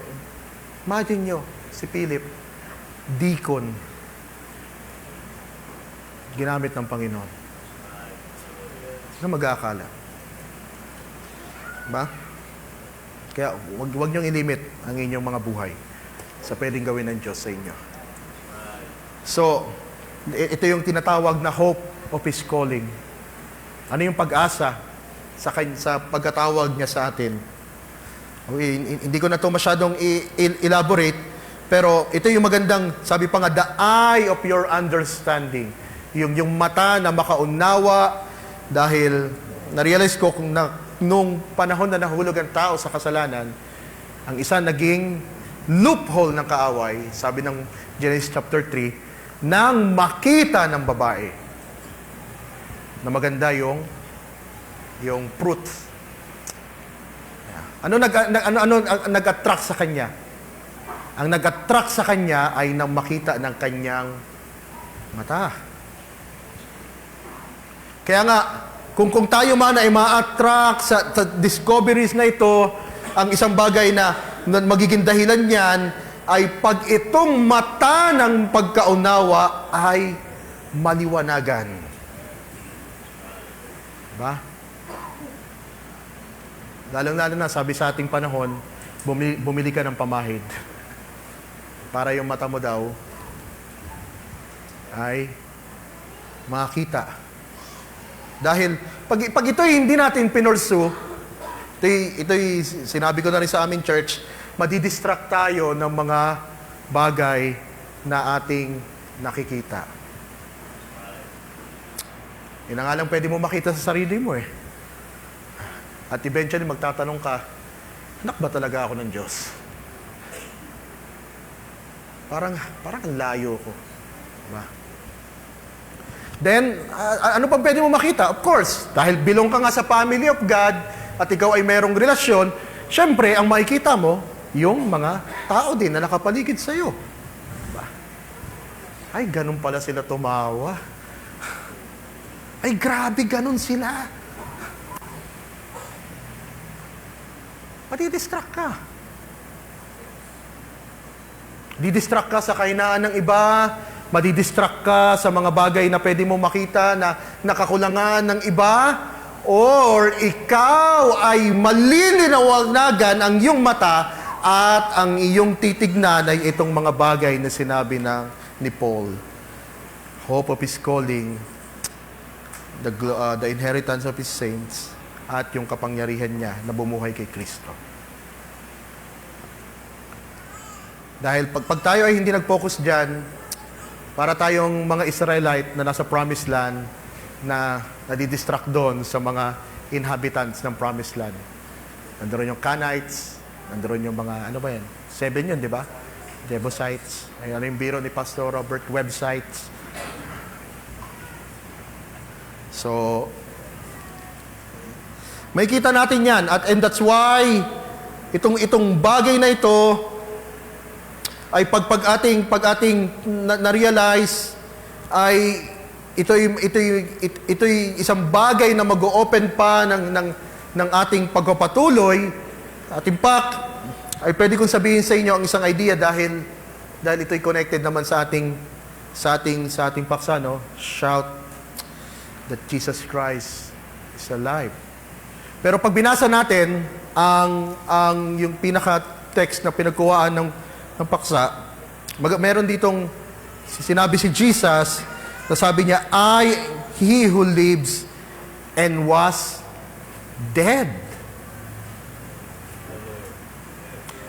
imagine nyo, si Philip, deacon, ginamit ng Panginoon. Na mag-aakala. Ba? Kaya, wag niyong ilimit ang inyong mga buhay sa pwedeng gawin ng Diyos sa inyo. So, ito yung tinatawag na hope of His calling. Ano yung pag-asa sa pagkatawag niya sa atin? Hindi ko na ito masyadong elaborate, pero ito yung magandang, sabi pa nga, the eye of your understanding. Yung mata na makaunawa, dahil na-realize ko nung panahon na nahulog ang tao sa kasalanan, ang isa naging loophole ng kaaway, sabi ng Genesis chapter 3, nang makita ng babae na maganda yung fruit. Ano nag-attract sa kanya? Ang nag-attract sa kanya ay nang makita ng kanyang mata. Kaya nga, kung tayo man ay ma-attract sa discoveries na ito, ang isang bagay na magiging dahilan niyan ay pag itong mata ng pagkaunawa ay maliwanagan. Diba? Lalong-lalo na, sabi sa ating panahon, bumili ka ng pamahid. Para yung mata mo daw ay makita. Dahil, pag ito'y hindi natin pinursu, ito'y sinabi ko na rin sa aming church, madidistract tayo ng mga bagay na ating nakikita. Yun ang alam pwede mo makita sa sarili mo eh. At eventually magtatanong ka, anak ba talaga ako ng Diyos? Parang ang layo ko. Diba? Then, ano pa pwede mo makita? Of course, dahil belong ka nga sa family of God at ikaw ay mayroong relasyon, syempre, ang makikita mo, yung mga tao din na nakapaligid sa'yo. Diba? Ay, ganun pala sila tumawa. Ay, grabe, ganun sila. Madidistract ka. Didistract ka sa kahinaan ng iba, madidistract ka sa mga bagay na pwede mo makita na nakakulangan ng iba, or ikaw ay malilinawagan ang iyong mata at ang iyong titignan ay itong mga bagay na sinabi ni Paul. Hope of His calling, the inheritance of His saints, at yung kapangyarihan niya na bumuhay kay Kristo. Dahil pag tayo ay hindi nag-focus dyan, para tayong mga Israelite na nasa promised land, na nadidistract doon sa mga inhabitants ng promised land. Nandoon yung Canaanites, nandoon yung mga, ano ba yan? 7 yun, di ba? Jebusites. Ay, ano yung biro ni Pastor Robert? Websites. So, may kita natin yan. And that's why, itong bagay na ito, ay pag ating na-realize, ay ito'y isang bagay na mag-o-open pa ng ating pagpapatuloy. At in fact, ay pwede kong sabihin sa inyo ang isang idea dahil ito'y connected naman sa ating paksa, no? Shout that Jesus Christ is alive. Pero pag binasa natin ang yung pinaka-text na pinagkuhaan ng paksa, meron ditong sinabi si Jesus na sabi niya, He who lives and was dead.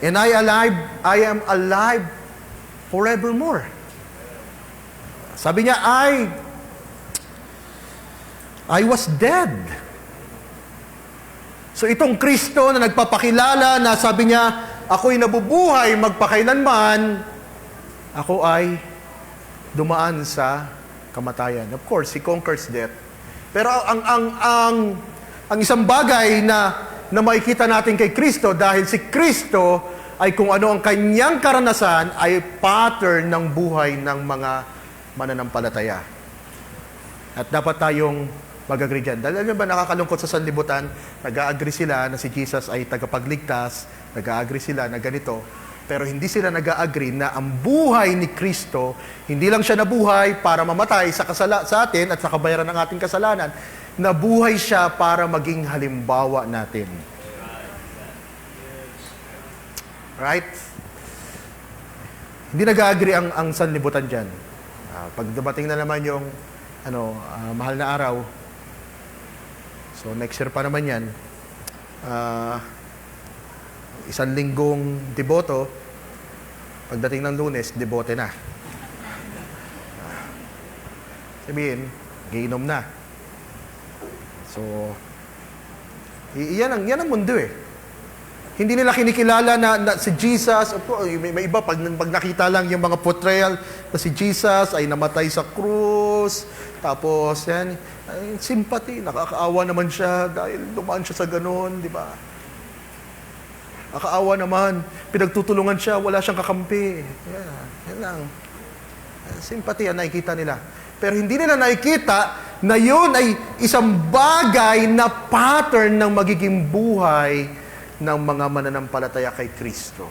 And I am alive forevermore. Sabi niya, I was dead. So itong Kristo na nagpapakilala na sabi niya, ako'y nabubuhay magpakailanman, ako ay dumaan sa kamatayan. Of course, He conquers death. Pero ang isang bagay na makikita natin kay Kristo, dahil si Kristo ay kung ano ang kanyang karanasan, ay pattern ng buhay ng mga mananampalataya. At dapat tayong mag-agree dyan. Dahil alam ba, nakakalungkot sa sanlibutan, nag-a-agree sila na si Jesus ay tagapagligtas, nag-a-agree sila na ganito, pero hindi sila nag-a-agree na ang buhay ni Kristo, hindi lang siya nabuhay para mamatay sa atin at sa kabayaran ng ating kasalanan, nabuhay siya para maging halimbawa natin. Right? Hindi nag-a-agree ang sanlibutan dyan. Pag dumating na naman yung mahal na araw, so next year pa naman yan, isang linggong deboto, pagdating ng Lunes, debote na. Sabihin, giinom na. So, yan ang mundo eh. Hindi nila kinikilala na si Jesus, may iba, pag nakita lang yung mga portrayal na si Jesus ay namatay sa krus, tapos yan, sympathy, nakakaawa naman siya dahil dumaan siya sa ganun, di ba? Nakakaawa naman, pinagtutulungan siya, wala siyang kakampi. Yan lang. Sympathy ang nakikita nila. Pero hindi nila nakikita na yun ay isang bagay na pattern ng magiging buhay ng mga mananampalataya kay Kristo.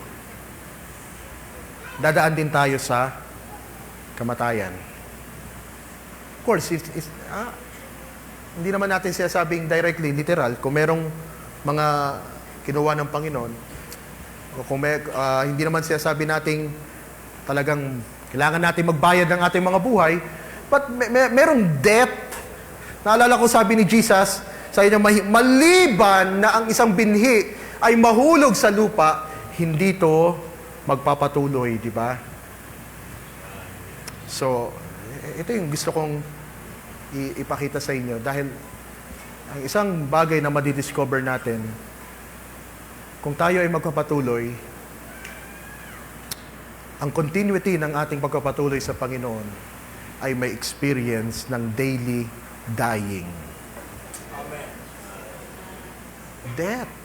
Dadaan din tayo sa kamatayan. Of course, hindi naman natin sinasabing directly, literal, kung merong mga kinuha ng Panginoon, o kung hindi naman sinasabi nating talagang kailangan natin magbayad ng ating mga buhay, but merong debt. Naalala ko sabi ni Jesus, sa inyo, maliban na ang isang binhi ay mahulog sa lupa, hindi to magpapatuloy, di ba? So, ito yung gusto kong ipakita sa inyo dahil ang isang bagay na madidiscover natin, kung tayo ay magpapatuloy, ang continuity ng ating pagpapatuloy sa Panginoon ay may experience ng daily dying. Amen. Death.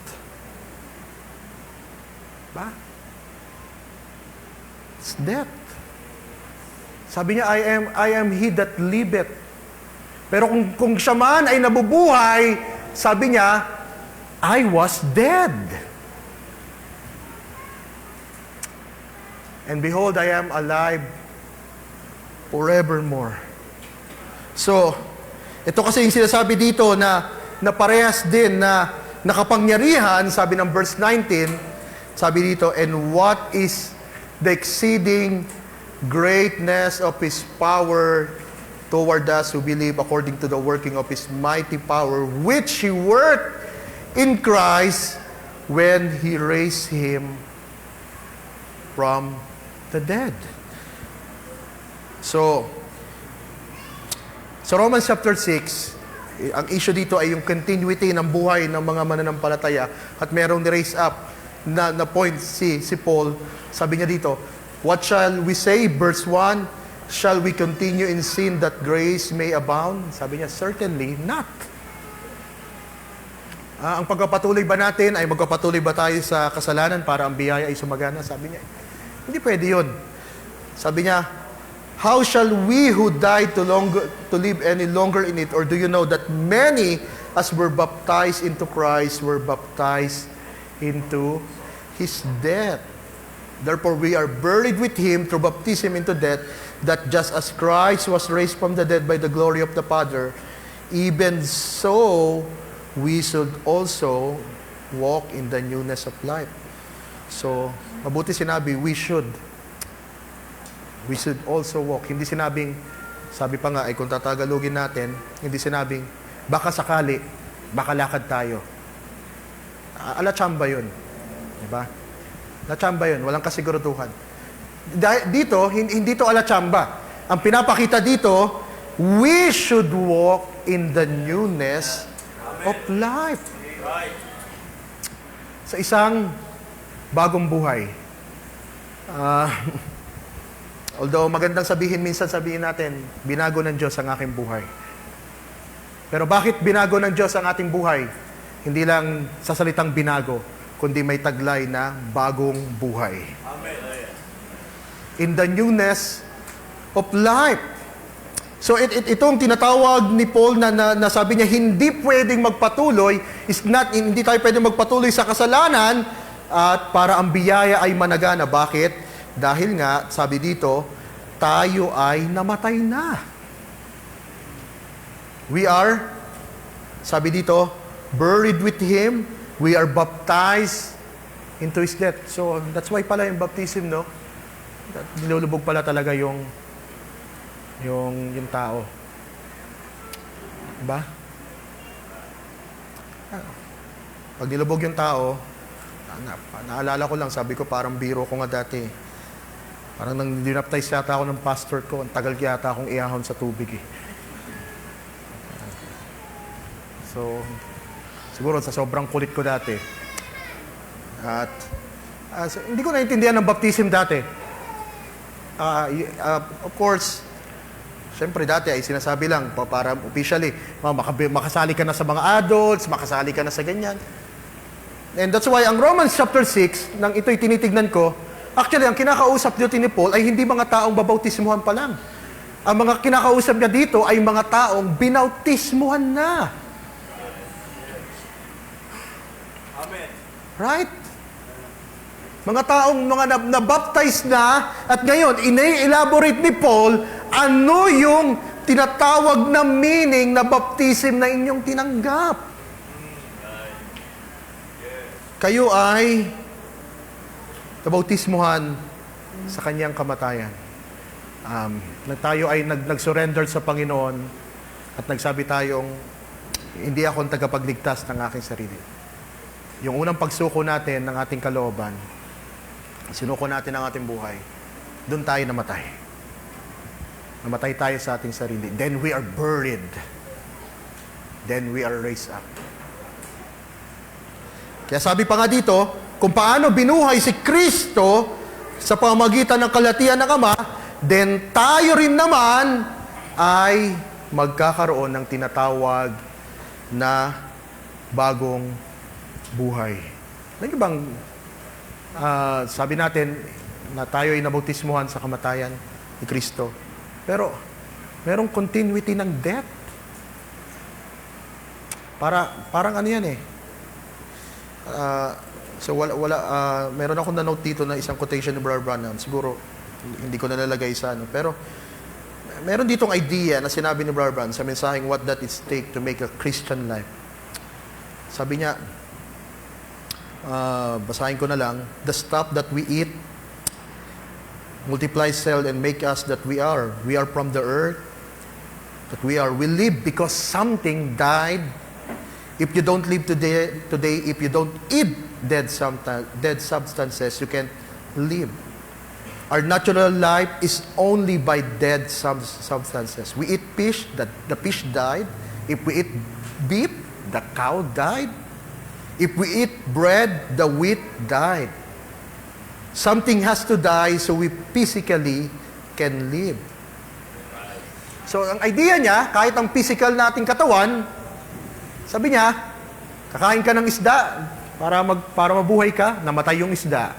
Ba? It's death. Sabi niya, I am he that liveth. Pero kung siya man ay nabubuhay, sabi niya, I was dead. And behold, I am alive forevermore. So, ito kasi yung sinasabi dito na parehas din na nakapangyarihan, sabi ng verse 19, sabi dito, and what is the exceeding greatness of His power toward us who believe according to the working of His mighty power, which He worked in Christ when He raised Him from the dead. So, sa Romans chapter 6, ang issue dito ay yung continuity ng buhay ng mga mananampalataya at merong ni-raise up na point si Paul. Sabi niya dito, what shall we say? Verse 1, shall we continue in sin that grace may abound? Sabi niya, certainly not. Ang pagpapatuloy ba natin ay magpapatuloy ba tayo sa kasalanan para ang biyaya ay sumagana? Sabi niya, hindi pwede yun. Sabi niya, how shall we who died to live any longer in it? Or do you know that many as were baptized into Christ were baptized into His death? Therefore, we are buried with Him through baptism into death, that just as Christ was raised from the dead by the glory of the Father, even so we should also walk in the newness of life. So, mabuti sinabi, we should also walk. Hindi sinabing, sabi pa nga, ay kung tatagalogin natin, hindi sinabing, baka sakali, baka lakad tayo. Alatsamba yun. Diba? Alatsamba yun, walang kasiguraduhan. Dito, hindi to alatsamba. Ang pinapakita dito, we should walk in the newness of life. Sa isang bagong buhay. Although magandang minsan sabihin natin, binago ng Diyos ang aking buhay. Pero bakit binago ng Diyos ang ating buhay? Hindi lang sa salitang binago, kundi may taglay na bagong buhay. In the newness of life. So itong tinatawag ni Paul na sabi niya, hindi pwedeng magpatuloy, hindi tayo pwedeng magpatuloy sa kasalanan at para ang biyaya ay managana. Bakit? Dahil nga, sabi dito, tayo ay namatay na. We are, sabi dito, buried with Him. We are baptized into His death. So, that's why pala yung baptism, no? Nilulubog pala talaga yung tao. Diba? Pag nilubog yung tao, naalala ko lang, sabi ko parang biro ko nga dati. Parang nang dinaptize yata ako ng pastor ko, ang tagal yata akong iahon sa tubig eh. So, siguro sa sobrang kulit ko dati. At hindi ko naintindihan ng baptism dati. Of course, siyempre dati ay sinasabi lang, para officially, makasali ka na sa mga adults, makasali ka na sa ganyan. And that's why ang Romans chapter 6, nang ito'y tinitignan ko, actually, ang kinakausap dito ni Paul ay hindi mga taong babautismuhan pa lang. Ang mga kinakausap niya dito ay mga taong binautismuhan na. Amen. Right? Mga taong nabaptize na at ngayon, ina-elaborate ni Paul ano yung tinatawag na meaning na baptism na inyong tinanggap. Kayo ay nabautismuhan sa kanyang kamatayan. Tayo ay nag-surrender sa Panginoon at nagsabi tayong, hindi ako ang tagapagligtas ng aking sarili. Yung unang pagsuko natin ng ating kalooban, sinuko natin ang ating buhay, doon tayo namatay. Namatay tayo sa ating sarili. Then we are buried. Then we are raised up. Kaya sabi pa nga dito, kung paano binuhay si Kristo sa pamamagitan ng kalatian ng Ama, then tayo rin naman ay magkakaroon ng tinatawag na bagong buhay. Ano bang sabi natin na tayo ay nabautismuhan sa kamatayan ni Kristo? Pero merong continuity ng death. Parang ano yan eh. So meron akong na-note dito na isang quotation ni Brother Branham. Siguro hindi ko nalalagay sa ano, pero meron ditong idea na sinabi ni Brother Branham sa mensaheng What Does It Take to Make a Christian Life. Sabi niya, basahin ko na lang, the stuff that we eat multiply, cell, and make us that we are. We are from the earth, that we are. We live because something died. If you don't live today, if you don't eat dead substances, you can't live. Our natural life is only by dead substances. We eat fish, the fish died. If we eat beef, the cow died. If we eat bread, the wheat died. Something has to die so we physically can live. So, ang idea niya, kahit ang physical nating katawan, sabi niya, kakain ka ng isda para mabuhay ka, namatay yung isda.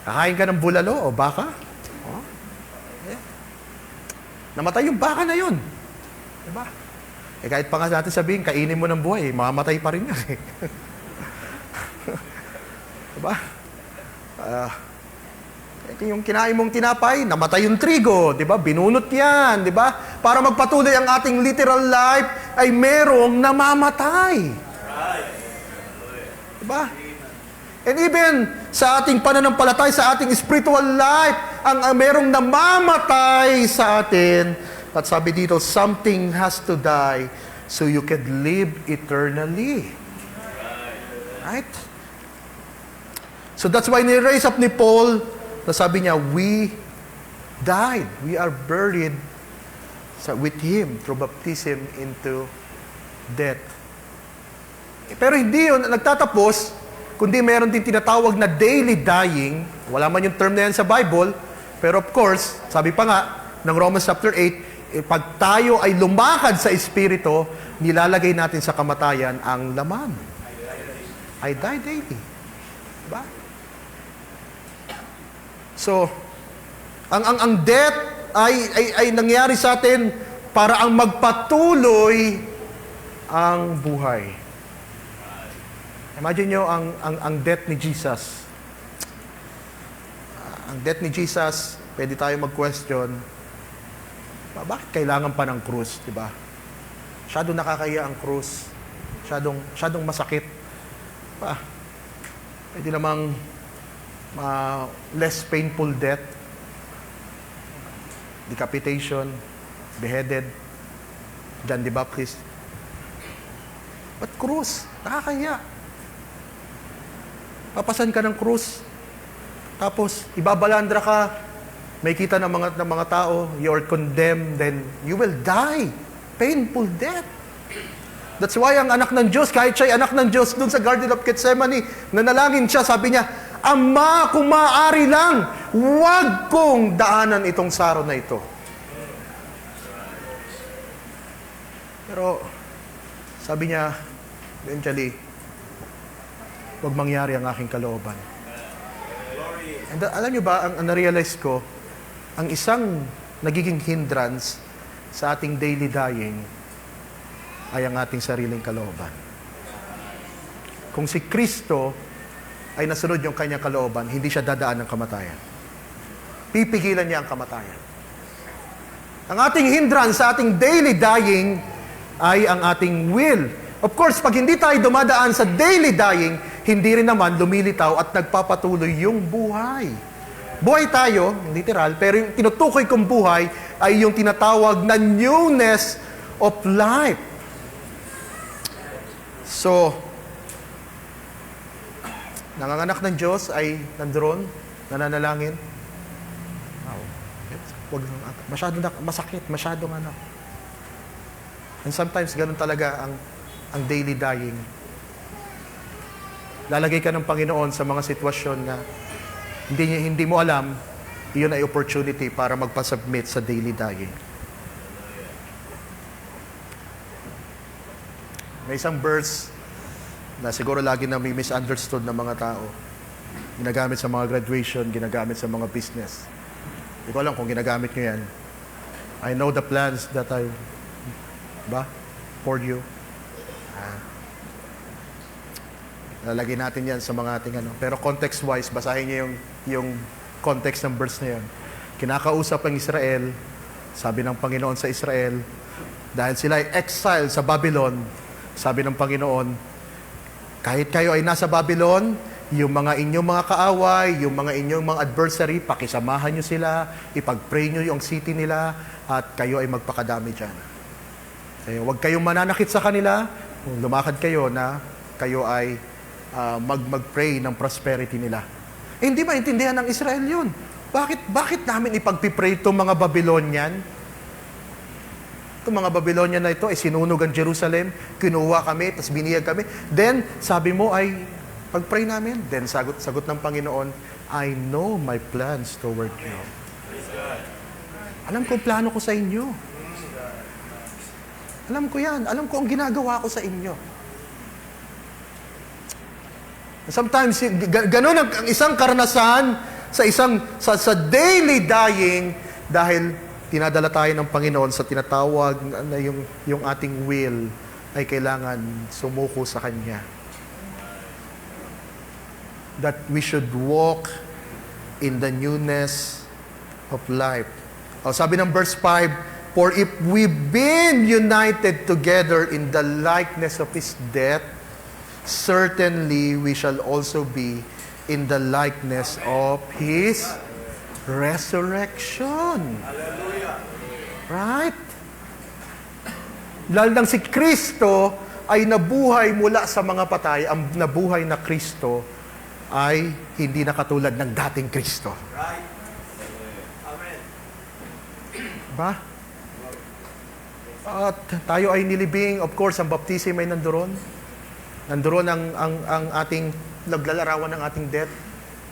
Kakain ka ng bulalo o baka, namatay yung baka na yun. Diba? Kahit pa nga natin sabihin, kainin mo ng buhay, mamamatay pa rin yan. Diba? Yung kinain mong tinapay, namatay yung trigo, di ba? Binunot yan, di ba? Para magpatuloy ang ating literal life, ay merong namamatay. Diba? And even sa ating pananampalataya, sa ating spiritual life, ang merong namamatay sa atin, at sabi dito, something has to die so you can live eternally. Right? So that's why ni-raise up ni Paul, na sabi niya, we died. We are buried with Him through baptism into death. Pero hindi yun nagtatapos, kundi meron din tinatawag na daily dying. Wala man yung term na yan sa Bible, pero of course, sabi pa nga ng Romans chapter 8, pag tayo ay lumakad sa Espiritu, nilalagay natin sa kamatayan ang laman. I die daily. Diba? So, ang death ay nangyari sa atin para ang magpatuloy ang buhay. Imagine nyo ang death ni Jesus. Ang death ni Jesus, pwede tayo mag-question, bakit kailangan pa ng krus, di ba? Masyadong nakakaya ang krus. Masyadong masakit. Pwede namang less painful death. Decapitation, beheaded, John the Baptist. But krus, nakakaya. Papasan ka ng krus. Tapos, ibabalandra ka. May kita ng mga tao, you are condemned, then you will die. Painful death. That's why ang anak ng Diyos, kahit siya'y anak ng Diyos, dun sa Garden of Gethsemane, nanalangin siya, sabi niya, Ama, kung maaari lang, huwag kong daanan itong saro na ito. Pero, sabi niya, eventually, huwag mangyari ang aking kalooban. And alam niyo ba, ang na-realize ko, ang isang nagiging hindrance sa ating daily dying ay ang ating sariling kalooban. Kung si Kristo ay nasunod yung kanyang kalooban, hindi siya dadaan ng kamatayan. Pipigilan niya ang kamatayan. Ang ating hindrance sa ating daily dying ay ang ating will. Of course, pag hindi tayo dumadaan sa daily dying, hindi rin naman lumilitaw at nagpapatuloy yung buhay. Buhay tayo, literal, pero yung tinutukoy kong buhay ay yung tinatawag na newness of life. So, nanganganak ng Diyos ay nandoon, nananalangin. Wag masyadong masakit, masyadong ano. And sometimes ganun talaga ang daily dying. Lalagay ka ng Panginoon sa mga sitwasyon na hindi mo alam, iyon ay opportunity para magpasubmit sa daily dying. May isang verse na siguro lagi na may misunderstood ng mga tao. Ginagamit sa mga graduation, ginagamit sa mga business. Hindi ko alam kung ginagamit nyo yan. I know the plans that I for you. Lalagay natin yan sa mga ating ano. Pero context-wise, basahin niyo yung context ng verse na yun. Kinakausap ang Israel, sabi ng Panginoon sa Israel, dahil sila ay exile sa Babylon, sabi ng Panginoon, kahit kayo ay nasa Babylon, yung mga inyong mga kaaway, yung mga inyong mga adversary, pakisamahan nyo sila, ipag-pray nyo yung city nila, at kayo ay magpakadami dyan. Kaya huwag kayong mananakit sa kanila, kung lumakad kayo na kayo ay mag-pray ng prosperity nila. Hindi maintindihan ng Israel yun. Bakit namin ipagpipray itong mga Babylonian? Itong mga Babylonian na ito ay sinunog ang Jerusalem, kinuha kami, tapos biniyag kami. Then, sabi mo ay pag-pray namin. Then, sagot ng Panginoon, I know my plans toward you. Alam ko ang plano ko sa inyo. Alam ko yan. Alam ko ang ginagawa ko sa inyo. Sometimes, ganun ang isang karanasan sa daily dying dahil tinadala tayo ng Panginoon sa tinatawag na yung ating will ay kailangan sumuko sa Kanya. That we should walk in the newness of life. Sabi ng verse 5, for if we've been united together in the likeness of His death, certainly we shall also be in the likeness of His resurrection. Right? Dahil nang si Kristo ay nabuhay mula sa mga patay, ang nabuhay na Kristo ay hindi na katulad ng dating Kristo. Right. Amen. Ba? At tayo ay nilibing, of course, ang baptism ay nandoon. Nandoon ang ating naglalarawan ng ating death.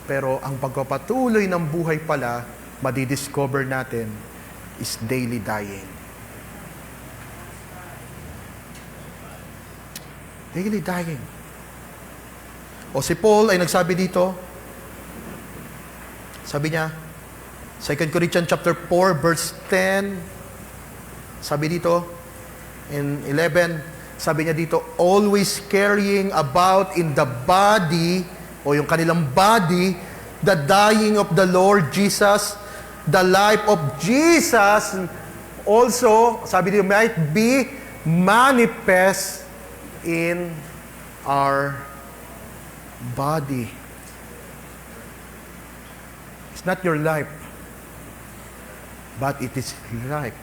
Pero ang pagpapatuloy ng buhay pala, madidiscover natin, is daily dying. Daily dying. O si Paul ay nagsabi dito, sabi niya, 2 Corinthians chapter 4, verse 10, sabi dito, in 11, sabi niya dito, always carrying about in the body, o yung kanilang body, the dying of the Lord Jesus, the life of Jesus, also, sabi dito, might be manifest in our body. It's not your life, but it is life.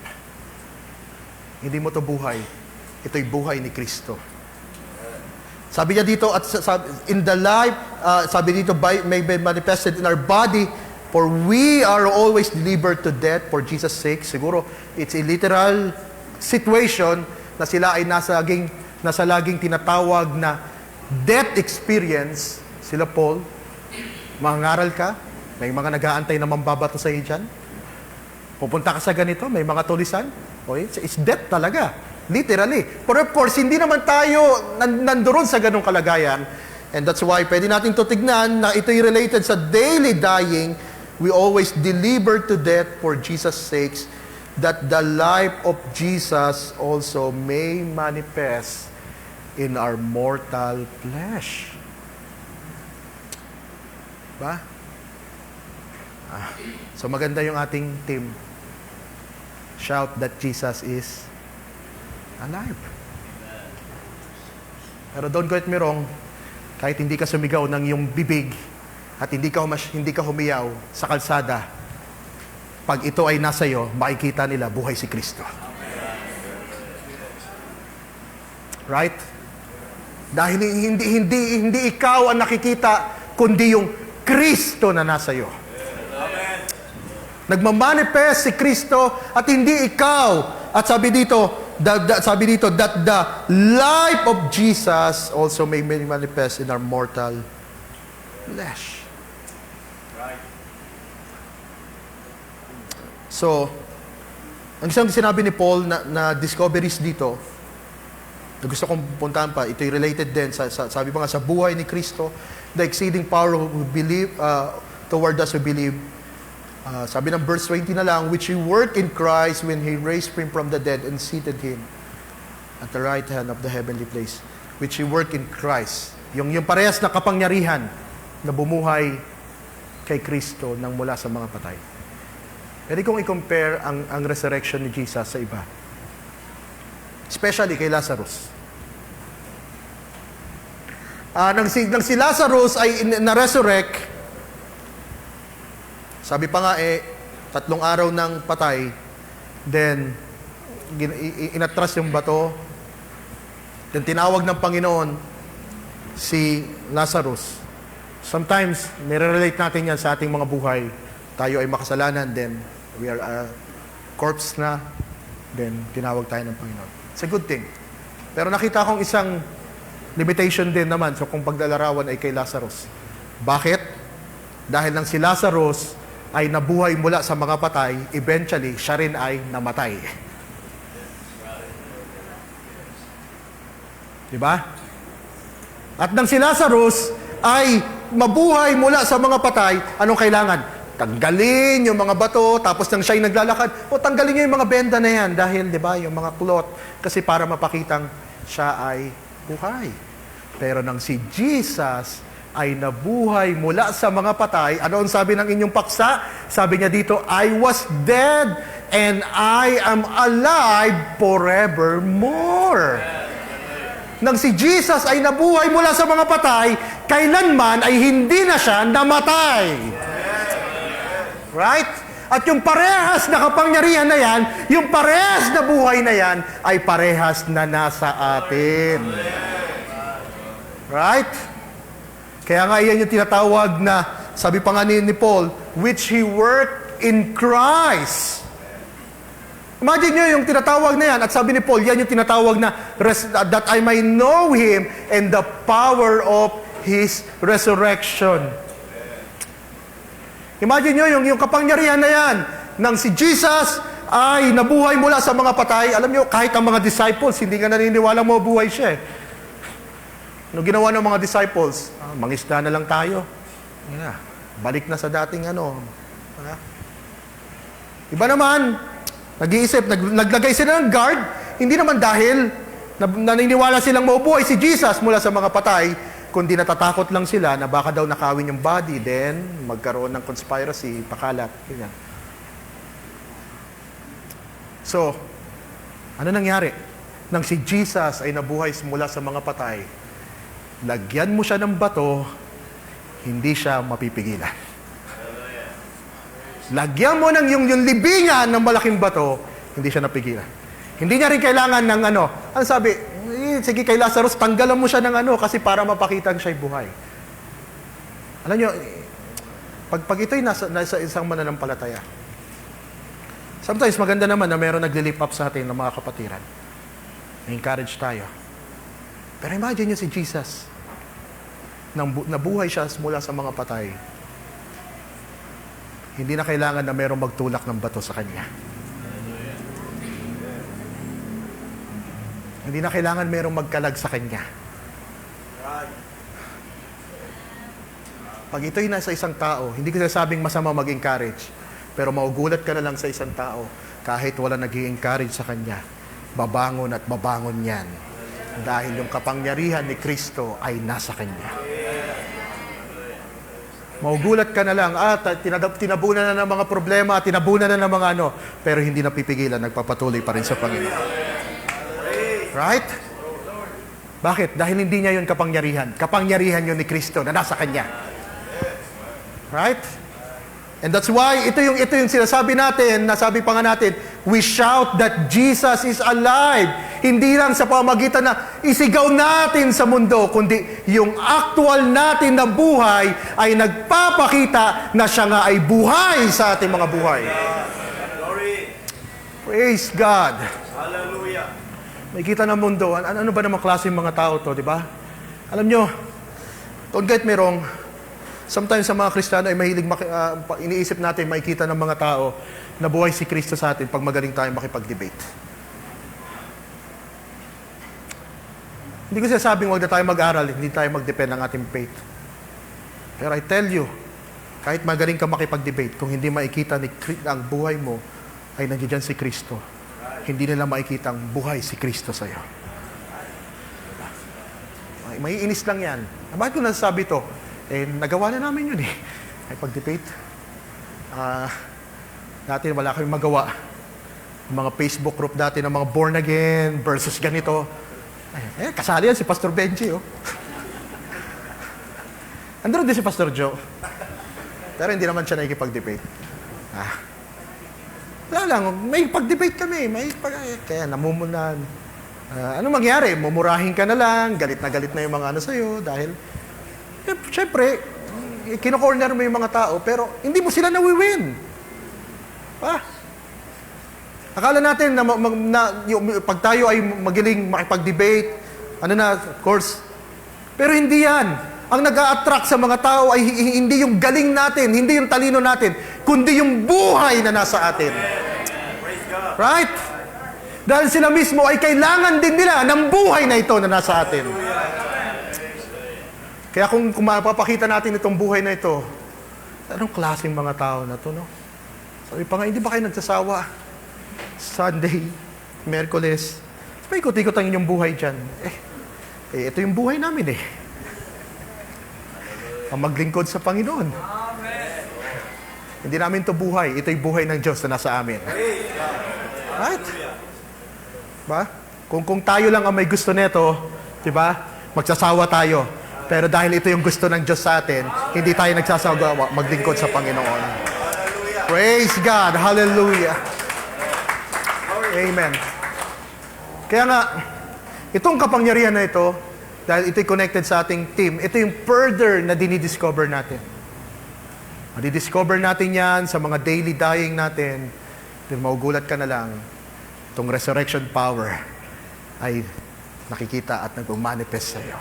Hindi mo to buhay. Ito'y buhay ni Kristo. Sabi niya dito, at in the life, sabi dito, may be manifested in our body, for we are always delivered to death for Jesus' sake. Siguro, it's a literal situation na sila ay nasa laging tinatawag na death experience. Sila Paul, mangaral ka, may mga nag-aantay na mambabato sa iyo dyan. Pupunta ka sa ganito, may mga tulisan. Okay? It's death talaga. Literally. But of course, hindi naman tayo nandoon sa ganong kalagayan. And that's why pwede natin to tignan na ito'y related sa daily dying. We always deliver to death for Jesus' sakes, that the life of Jesus also may manifest in our mortal flesh. Ba? So maganda yung ating team. Shout that Jesus is alive. Pero don't get me wrong, kahit hindi ka sumigaw ng iyong bibig at hindi ka humiyaw sa kalsada, pag ito ay nasa iyo, makikita nila buhay si Kristo. Right? Dahil hindi ikaw ang nakikita, kundi yung Kristo na nasa iyo. Nagmamanifest si Kristo at hindi ikaw. At sabi dito, that the life of Jesus also may manifest in our mortal flesh. Right. So, ang isang sinabi ni Paul na discoveries dito, na gusto kong puntahan pa, ito'y related din, sabi pa nga sa buhay ni Kristo, the exceeding power who believe, toward us who believe. Sabi ng verse 20 na lang, which He worked in Christ when He raised Him from the dead and seated Him at the right hand of the heavenly place. Which He worked in Christ. Yung parehas na kapangyarihan na bumuhay kay Kristo nang mula sa mga patay. Pwede kong i-compare ang resurrection ni Jesus sa iba. Especially kay Lazarus. Nang si Lazarus ay na-resurrect, sabi pa nga 3 araw ng patay, then inatras yung bato, then tinawag ng Panginoon si Lazarus. Sometimes, nire-relate natin yan sa ating mga buhay. Tayo ay makasalanan, then we are a corpse na, then tinawag tayo ng Panginoon. It's a good thing. Pero nakita kong isang limitation din naman so kung paglalarawan ay kay Lazarus. Bakit? Dahil nang si Lazarus ay nabuhay mula sa mga patay, eventually, siya rin ay namatay. Diba? At nang si Lazarus ay mabuhay mula sa mga patay, anong kailangan? Tanggalin yung mga bato, tapos nang siya'y naglalakad, tanggalin niyo yung mga benda na yan dahil, di ba, yung mga cloth, kasi para mapakitang siya ay buhay. Pero nang si Jesus ay nabuhay mula sa mga patay, ano ang sabi ng inyong paksa? Sabi niya dito, I was dead and I am alive forevermore. nang si Jesus ay nabuhay mula sa mga patay, kailanman ay hindi na siya namatay. Right? At yung parehas na kapangyarihan na yan, yung parehas na buhay na yan, ay parehas na nasa atin. Right? Kaya nga yan yung tinatawag na, sabi pa nga ni Paul, which He worked in Christ. Imagine nyo yung tinatawag na yan, at sabi ni Paul, yan yung tinatawag na, that I may know Him and the power of His resurrection. Imagine nyo yung kapangyarihan na yan, nang si Jesus ay nabuhay mula sa mga patay. Alam nyo, kahit ang mga disciples, hindi nga naniniwala mo buhay siya. Ano ginawa ng mga disciples? Mangisda na lang tayo. Balik na sa dating ano. Iba naman, nag-iisip, naglagay sila ng guard, hindi naman dahil naniniwala silang maubuhay si Jesus mula sa mga patay, kundi natatakot lang sila na baka daw nakawin yung body, then magkaroon ng conspiracy, pakalat, ganyan. So, ano nangyari? Nang si Jesus ay nabuhay mula sa mga patay, lagyan mo siya ng bato, hindi siya mapipigilan. Lagyan mo ng yung libingan ng malaking bato, hindi siya napigilan. Hindi niya rin kailangan ng ano sabi, sige kay Lazarus, tanggalan mo siya ng kasi para mapakita siya'y buhay. Alam nyo, pag ito'y nasa isang mananampalataya, sometimes maganda naman na meron nagli-lift up sa atin ng mga kapatiran. Na-encourage tayo. Pero imagine nyo si Jesus, nabuhay siya mula sa mga patay. Hindi na kailangan na merong magtulak ng bato sa kanya. Hindi na kailangan merong magkalag sa kanya. Pag ito'y nasa isang tao, hindi ko sinasabing masama mag-encourage, pero maugulat ka na lang sa isang tao, kahit wala nag-i-encourage sa kanya, babangon at babangon yan. Dahil yung kapangyarihan ni Kristo ay nasa kanya. Maugulat ka na lang, tinabunan na ng mga problema, tinabunan na ng mga pero hindi napipigilan, nagpapatuloy pa rin sa Panginoon. Right? Bakit? Dahil hindi niya yun kapangyarihan. Kapangyarihan yun ni Kristo na nasa Kanya. Right? And that's why, ito yung sinasabi natin, nasabi pa nga natin, we shout that Jesus is alive. Hindi lang sa pamagitan na isigaw natin sa mundo, kundi yung actual natin na buhay ay nagpapakita na siya nga ay buhay sa ating mga buhay. Praise God. Hallelujah. May kita ng mundo. Ano ba namang klase yung mga tao to, di ba? Alam nyo, don't get me wrong, sometimes sa mga Kristiyano ay mahilig, iniisip natin, makikita ng mga tao na buhay si Kristo sa atin pag magaling tayong makipag-debate. Hindi ko sinasabing huwag na tayo mag-aral, hindi tayo mag-depend ng ating faith. Pero I tell you, kahit magaling ka makipag-debate, kung hindi makikita ang buhay mo, ay nandiyan si Kristo. Hindi nila makikita ang buhay si Kristo sa iyo. May inis lang yan. Bakit ko nasasabi to? Nagawa na namin yun Ay pag-debate. Dati wala kami magawa. Mga Facebook group dati ng mga born again versus ganito. Kasali yan si Pastor Benji, Andun din si Pastor Joe. Pero hindi naman siya nakikipag-debate. Wala lang, may pag-debate kami, kaya namumunan. Ano mangyari? Mumurahin ka na lang, galit na yung mga sa'yo, dahil, syempre, kino-corner mo yung mga tao, pero hindi mo sila nawiwin. Akala natin na pag tayo ay magaling makipag-debate, of course, pero hindi yan. Ang nag-a-attract sa mga tao ay hindi yung galing natin, hindi yung talino natin, kundi yung buhay na nasa atin. Right? Dahil sila mismo ay kailangan din nila ng buhay na ito na nasa atin. Kaya kung mapapakita natin itong buhay na ito, anong klaseng mga tao na ito, Sabi pa nga, hindi ba kayo nagsasawa? Sunday, Miyerkules, paikot-ikot ang inyong buhay dyan. Ito yung buhay namin ang maglingkod sa Panginoon. Amen. Hindi namin ito buhay. Ito'y buhay ng Diyos na nasa amin. Right? Ba? Kung tayo lang ang may gusto nito, Diba? Magsasawa tayo. Pero dahil ito yung gusto ng Diyos sa atin, hindi tayo nagsasawa maglingkod sa Panginoon. Praise God. Hallelujah. Amen. Kaya nga, itong kapangyarihan na ito, dahil ito'y connected sa ating team, ito yung further na dinidiscover natin. Madidiscover natin yan sa mga daily dying natin. Then maugulat ka na lang, itong resurrection power ay nakikita at nag-manifest sa iyo.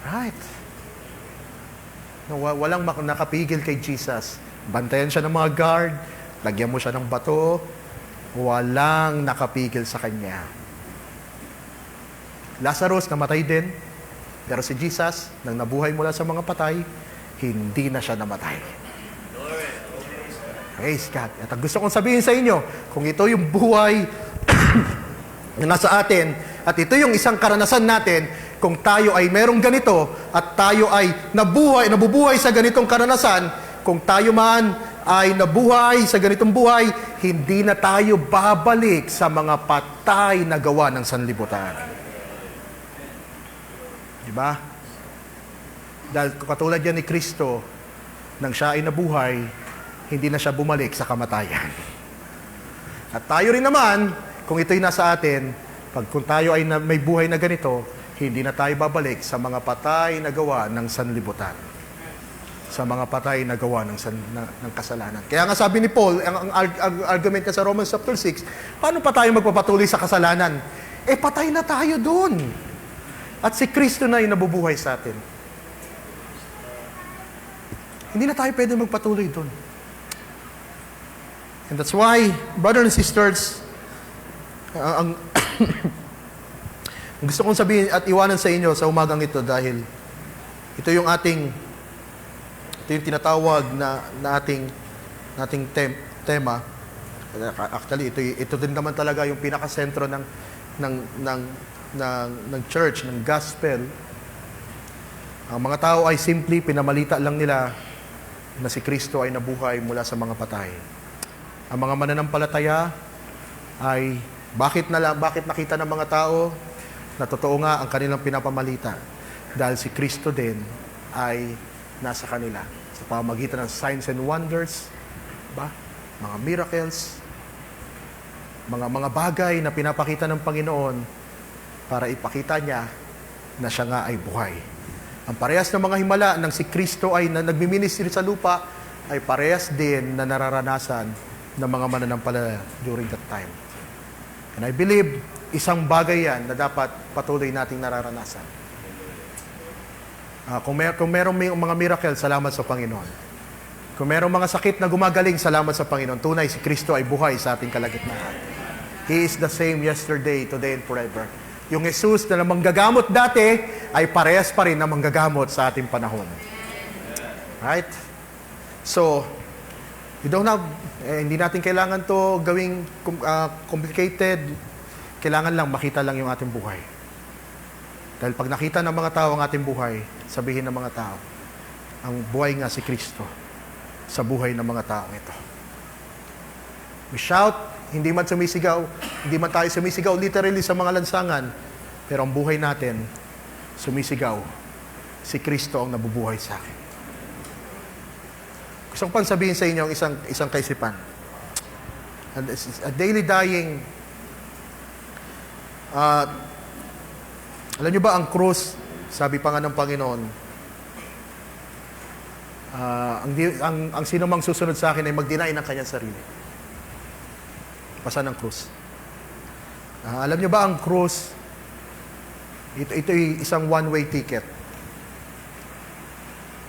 Right. Walang nakapigil kay Jesus. Bantayan siya ng mga guard, lagyan mo siya ng bato, walang nakapigil sa kanya. Lazarus namatay din, pero si Jesus, nang nabuhay mula sa mga patay, hindi na siya namatay. Praise God. At ang gusto kong sabihin sa inyo, kung ito yung buhay na nasa atin, at ito yung isang karanasan natin, kung tayo ay merong ganito, at tayo ay nabubuhay sa ganitong karanasan, kung tayo man ay nabuhay sa ganitong buhay, hindi na tayo babalik sa mga patay na gawa ng sanlibutan. Diba? Dahil katulad yan ni Kristo, nang siya ay nabuhay, hindi na siya bumalik sa kamatayan. At tayo rin naman, kung ito'y nasa atin, kung tayo ay may buhay na ganito, hindi na tayo babalik sa mga patay na gawa ng sanlibutan. Sa mga patay na gawa ng kasalanan. Kaya nga sabi ni Paul, ang argument niya sa Romans chapter 6, paano pa tayo magpapatuloy sa kasalanan? Patay na tayo doon. At si Kristo na yung nabubuhay sa atin. Hindi na tayo pwede magpatuloy doon. And that's why, brothers and sisters, ang gusto kong sabihin at iwanan sa inyo sa umagang ito dahil ito yung tinatawag na ating tema. Actually, ito din naman talaga yung pinakasentro ng church, ng gospel. Ang mga tao ay simply pinamalita lang nila na si Kristo ay nabuhay mula sa mga patay. Ang mga mananampalataya ay bakit nakita ng mga tao na totoo nga ang kanilang pinapamalita? Dahil si Kristo din ay nasa kanila sa pamamagitan ng signs and wonders, mga miracles, mga bagay na pinapakita ng Panginoon para ipakita niya na siya nga ay buhay. Ang parehas ng mga himala ng si Kristo ay nagmiministry sa lupa ay parehas din na nararanasan ng mga mananampalataya during that time. And I believe, isang bagay yan na dapat patuloy nating nararanasan. Kung merong mga miracle, salamat sa Panginoon. Kung merong mga sakit na gumagaling, salamat sa Panginoon. Tunay, si Kristo ay buhay sa ating kalagitnaan. He is the same yesterday, today, and forever. Yung Jesus na manggagamot dati, ay parehas pa rin na manggagamot sa ating panahon. Right? So, hindi natin kailangan to gawing complicated. Kailangan lang makita lang yung ating buhay. Dahil pag nakita ng mga tao ang ating buhay, sabihin ng mga tao, ang buhay nga si Kristo sa buhay ng mga taong ito. We shout, hindi man tayo sumisigaw literally sa mga lansangan, pero ang buhay natin, sumisigaw, si Kristo ang nabubuhay sa akin. Gusto ko pang sabihin sa inyo ang isang kaisipan. And a daily dying, alam nyo ba ang krus, sabi pa nga ng Panginoon, ang sino mang susunod sa akin ay mag-deny ng kanyang sarili. Pasan ng krus. Alam nyo ba ang krus, ito ay isang one-way ticket.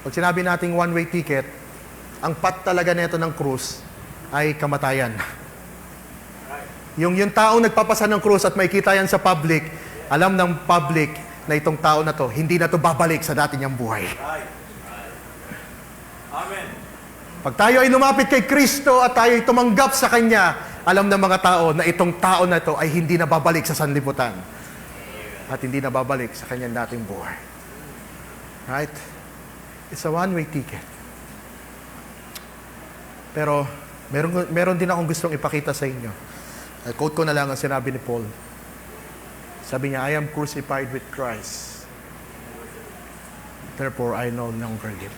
Pag sinabi nating one-way ticket, ang path talaga nito ng krus ay kamatayan. Yung taong nagpapasa ng krus at makikita yan sa public, alam ng public na itong tao na to, hindi na to babalik sa dati niyang buhay. Amen. Pag tayo ay lumapit kay Kristo at tayo ay tumanggap sa Kanya, alam ng mga tao na itong tao na to ay hindi na babalik sa sanlibutan. At hindi na babalik sa kanyang dating buhay. Right? It's a one-way ticket. Pero, meron din akong gustong ipakita sa inyo. Quote ko na lang ang sinabi ni Paul. Sabi niya, I am crucified with Christ. Therefore, I no longer live.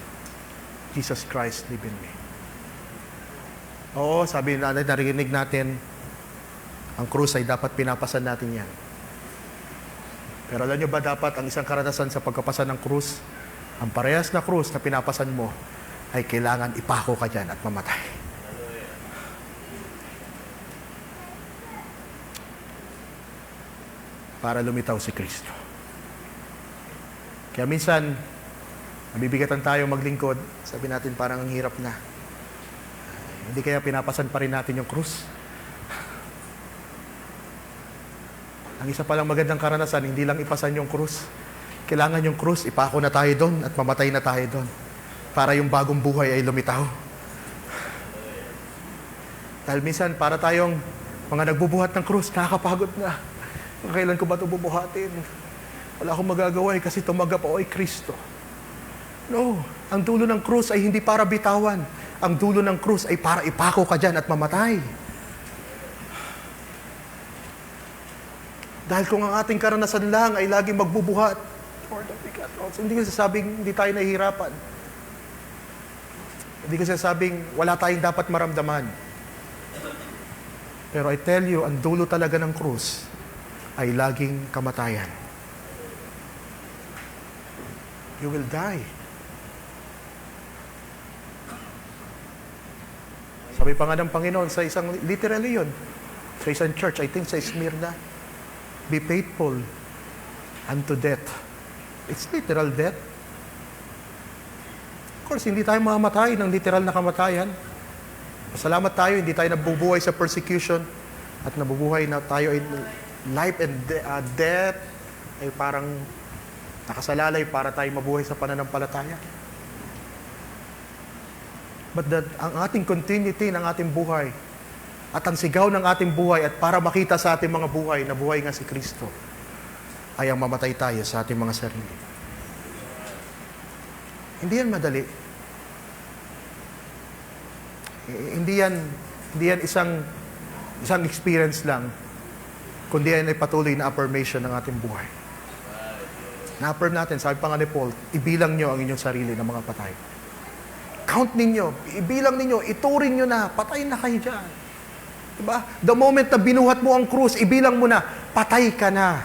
Jesus Christ live in me. Oo, sabi na narinig natin, ang krus ay dapat pinapasan natin yan. Pero alam nyo ba dapat ang isang karanasan sa pagkapasan ng krus, ang parehas na krus na pinapasan mo, ay kailangan ipako ka dyan at mamatay. Para lumitaw si Kristo. Kaya minsan, nabibigatan tayo maglingkod, sabi natin parang ang hirap na. Hindi kaya pinapasan pa rin natin yung krus? Ang isa palang magandang karanasan, hindi lang ipasan yung krus. Kailangan yung krus, ipako na tayo doon at mamatay na tayo doon. Para yung bagong buhay ay lumitaw. Dahil minsan, para tayong mga nagbubuhat ng krus, nakakapagod na. Kailan ko ba ito bubuhatin? Wala akong magagawa kasi tumanggap ako ay Kristo. No, ang dulo ng krus ay hindi para bitawan. Ang dulo ng krus ay para ipako ka dyan at mamatay. Dahil kung ang ating karanasan lang ay laging magbubuhat, hindi ko sasabing hindi tayo nahihirapan. Hindi ko sasabing wala tayong dapat maramdaman. Pero I tell you, ang dulo talaga ng krus ay laging kamatayan. You will die. Sabi pa nga ng Panginoon sa isang, literally yun, sa isang church, I think sa Smyrna, be faithful unto death. It's literal death. Of course, hindi tayo mamamatay ng literal na kamatayan. Salamat tayo, hindi tayo nabubuhay sa persecution at nabubuhay na tayo in life and death ay parang nakasalalay para tayo mabuhay sa pananampalataya. But ang ating continuity ng ating buhay at ang sigaw ng ating buhay at para makita sa ating mga buhay na buhay nga si Kristo ay ang mamatay tayo sa ating mga sarili. Hindi yan madali. Hindi yan isang experience lang, kundi yan ay patuloy na affirmation ng ating buhay. Na-affirm natin, sabi pa nga ni Paul, ibilang nyo ang inyong sarili ng mga patay. Count ninyo, ibilang ninyo, ituring nyo na, patay na kayo dyan. Diba? The moment na binuhat mo ang krus, ibilang mo na, patay ka na.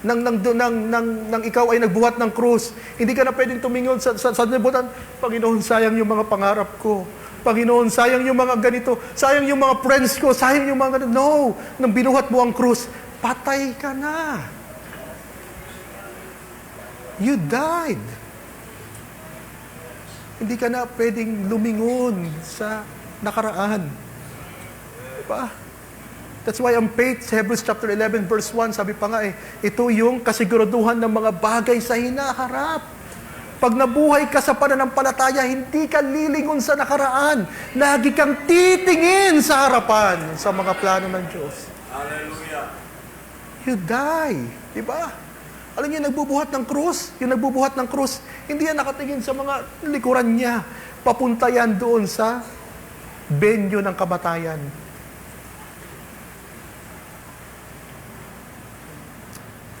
Nang ikaw ay nagbuhat ng krus, hindi ka na pwedeng tumingon sa libutan, Panginoon, sayang yung mga pangarap ko. Panginoon, sayang yung mga ganito. Sayang yung mga friends ko. Sayang yung mga ganito. No! Nang binuhat mo ang krus, patay ka na. You died. Hindi ka na pwedeng lumingon sa nakaraan. Diba? That's why ang faith, Hebrews chapter 11 verse 1, sabi pa nga ito yung kasiguraduhan ng mga bagay sa hinaharap. Pag nabuhay ka sa pananampalataya, hindi ka lilingon sa nakaraan. Lagi kang titingin sa harapan sa mga plano ng Diyos. Hallelujah. You die. Diba? Alam niyo, nagbubuhat ng krus, yung nagbubuhat ng krus, hindi yan nakatingin sa mga likuran niya. Papunta yan doon sa venue ng kamatayan.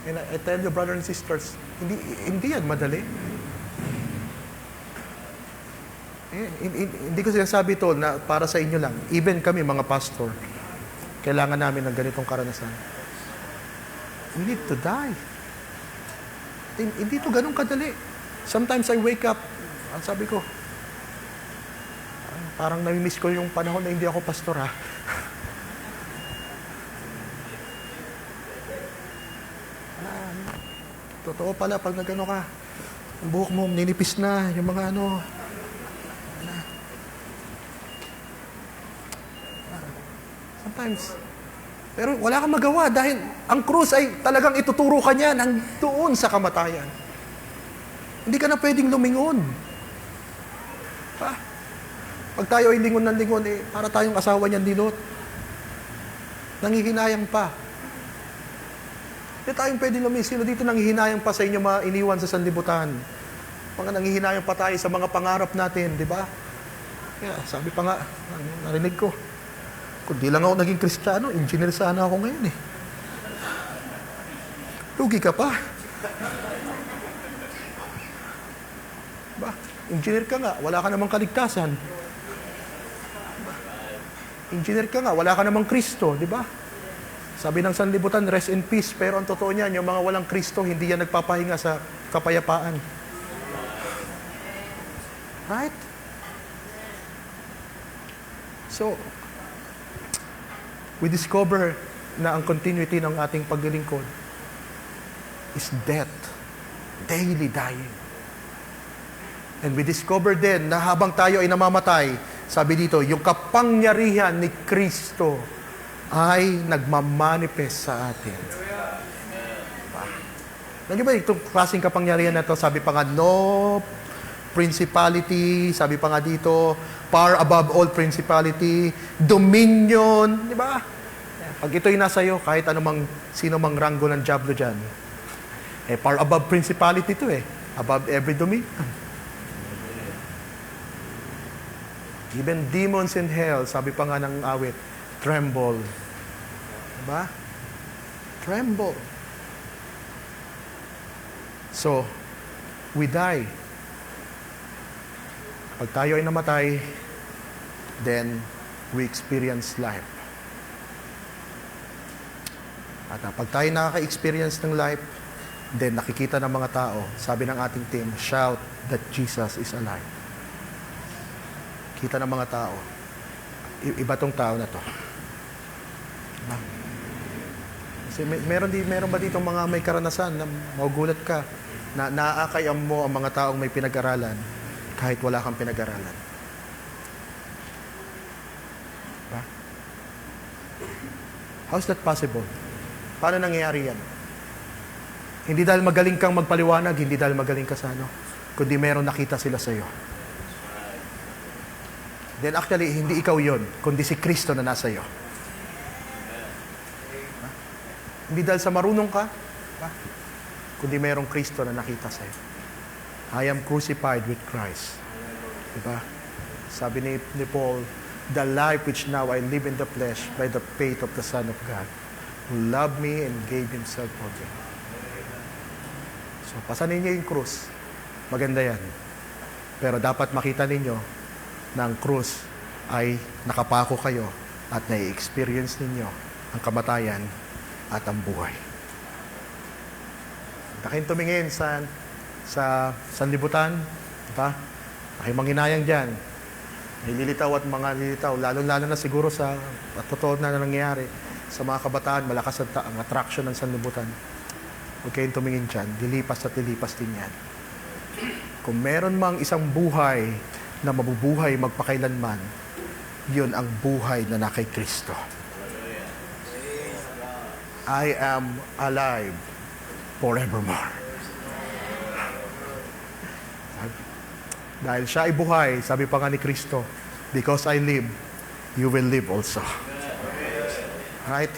And I tell you, brothers and sisters, hindi yan madali. Hindi ko sinasabi ito na para sa inyo lang. Even kami, mga pastor, kailangan namin ng ganitong karanasan. We need to die. Hindi ito ganun kadali. Sometimes I wake up, ang sabi ko, parang nami-miss ko yung panahon na hindi ako pastor, ha? Totoo pala, pag nagano ka, ang buhok mo, ninipis na, yung mga ano. Sometimes. Pero wala kang magawa dahil ang krus ay talagang ituturo ka niya ng doon sa kamatayan. Hindi ka na pwedeng lumingon. Pag tayo ay lingon ng lingon, para tayong asawa niyan ni Lot. Nangihinayang pa. Hindi tayong pwedeng lumingon. Sino dito nangihinayang pa sa inyo mga iniwan sa sanlibutan? Mga nangihinayang pa tayo sa mga pangarap natin, di ba? Kaya sabi pa nga, narinig ko, kung di lang ako naging Kristiyano, engineer sana ako ngayon . lugi ka pa. Ba, engineer ka nga, wala ka namang kaligtasan. Engineer ka nga, wala ka namang Kristo, di ba? Sabi ng sanlibutan, rest in peace. Pero ang totoo niyan, yung mga walang Kristo, hindi yan nagpapahinga sa kapayapaan. Right? So, we discover na ang continuity ng ating paglilingkod is death. Daily dying. And we discover din na habang tayo ay namamatay, sabi dito, yung kapangyarihan ni Kristo ay nagmamanifest sa atin. Diba? Ba itong klaseng kapangyarihan na to, sabi pa nga, no principality, sabi pa nga dito, power above all principality, dominion, di ba? Pag ito'y nasa iyo, kahit anumang, sino mang ranggo ng diablo dyan, power above principality to above every dominion. Even demons in hell, sabi pa nga ng awit, tremble. Diba? Tremble. So, we die. Pag tayo ay namatay, then we experience life. At pag tayo nakaka-experience ng life, then nakikita ng mga tao, sabi ng ating team, shout that Jesus is alive. Kita ng mga tao. Iba tong tao na to. Diba? Kasi meron ba dito mga may karanasan na magugulat ka na naaakayam mo ang mga taong may pinag-aralan kahit wala kang pinag-aralan. Diba? How's that possible? Paano nangyayari yan? Hindi dahil magaling kang magpaliwanag, hindi dahil magaling ka sa kundi meron nakita sila sa iyo. Then actually, hindi ikaw yon, kundi si Kristo na nasa iyo. Diba? Hindi dahil sa marunong ka, diba? Kundi mayroong Kristo na nakita sa iyo. I am crucified with Christ. Diba? Sabi ni Paul, the life which now I live in the flesh by the faith of the Son of God, who loved me and gave Himself for me. So, pasanin niyo yung krus. Maganda yan. Pero dapat makita ninyo na ang krus ay nakapako kayo at nai-experience ninyo ang kamatayan at ang buhay. Takin tumingin sa sanlibutan, diba? Takin manginayang dyan. Nililitaw at mga nililitaw, lalo-lalo na siguro sa totoo na nangyayari sa mga kabataan, malakas ang attraction ng sanlibutan. Huwag kayong tumingin dyan, dilipas at dilipas din yan. Kung meron mang isang buhay na mabubuhay magpakailanman, yun ang buhay na kay Kristo. I am alive forevermore. Dahil siya ay buhay, sabi pa nga ni Kristo, because I live, you will live also. Right?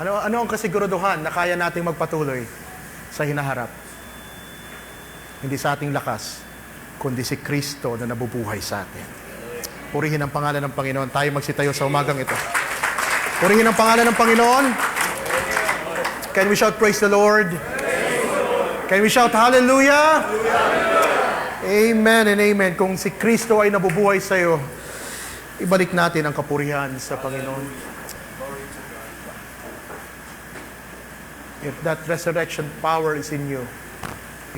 Ano ang kasiguraduhan na kaya nating magpatuloy sa hinaharap? Hindi sa ating lakas, kundi si Kristo na nabubuhay sa atin. Purihin ang pangalan ng Panginoon. Tayo magsitayo sa umagang ito. Purihin ang pangalan ng Panginoon. Can we shout praise the Lord? Can we shout hallelujah? Amen and amen. Kung si Kristo ay nabubuhay sa iyo, ibalik natin ang kapurihan sa Panginoon. If that resurrection power is in you,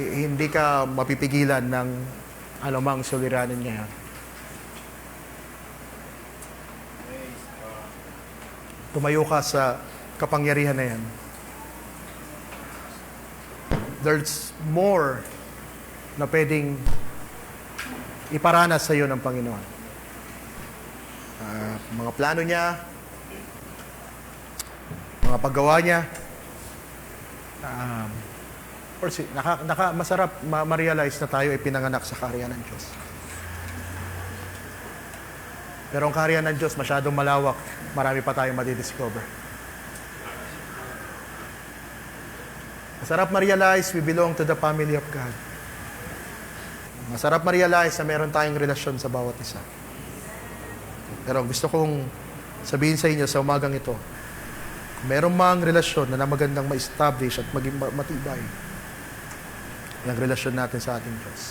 hindi ka mapipigilan ng anumang suliranin niya. Tumayo ka sa kapangyarihan na yan. There's more na pwedeng iparanas sa iyo ng Panginoon. Mga plano niya, mga paggawa niya, masarap ma-realize na tayo ay pinanganak sa kaharian ng Diyos. Pero ang kaharian ng Diyos masyadong malawak, marami pa tayong madidiscover. Masarap ma-realize we belong to the family of God. Masarap ma-realize na meron tayong relasyon sa bawat isa. Pero gusto kong sabihin sa inyo sa umagang ito, Meron mang relasyon na magandang ma-establish at maging matibay. Yung relasyon natin sa ating Diyos.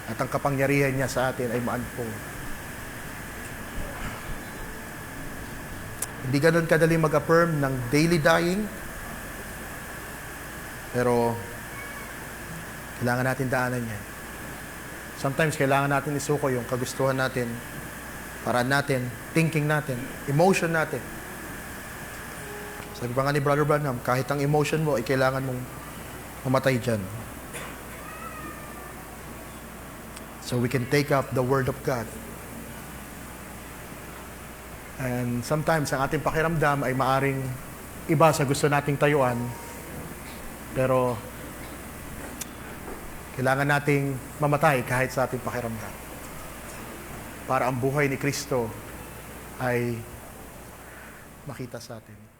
At ang kapangyarihan niya sa atin ay maanpong. Hindi ganun kadali mag-affirm ng daily dying. Pero, kailangan natin daanan yan. Sometimes, kailangan natin isuko yung kagustuhan natin, paraan natin, thinking natin, emotion natin. Sabi pa nga ni Brother Branham, kahit ang emotion mo ay kailangan mong mamatay dyan. So we can take up the Word of God. And sometimes, ang ating pakiramdam ay maaring iba sa gusto nating tayuan. Pero, kailangan nating mamatay kahit sa ating pakiramdam. Para ang buhay ni Kristo ay makita sa atin.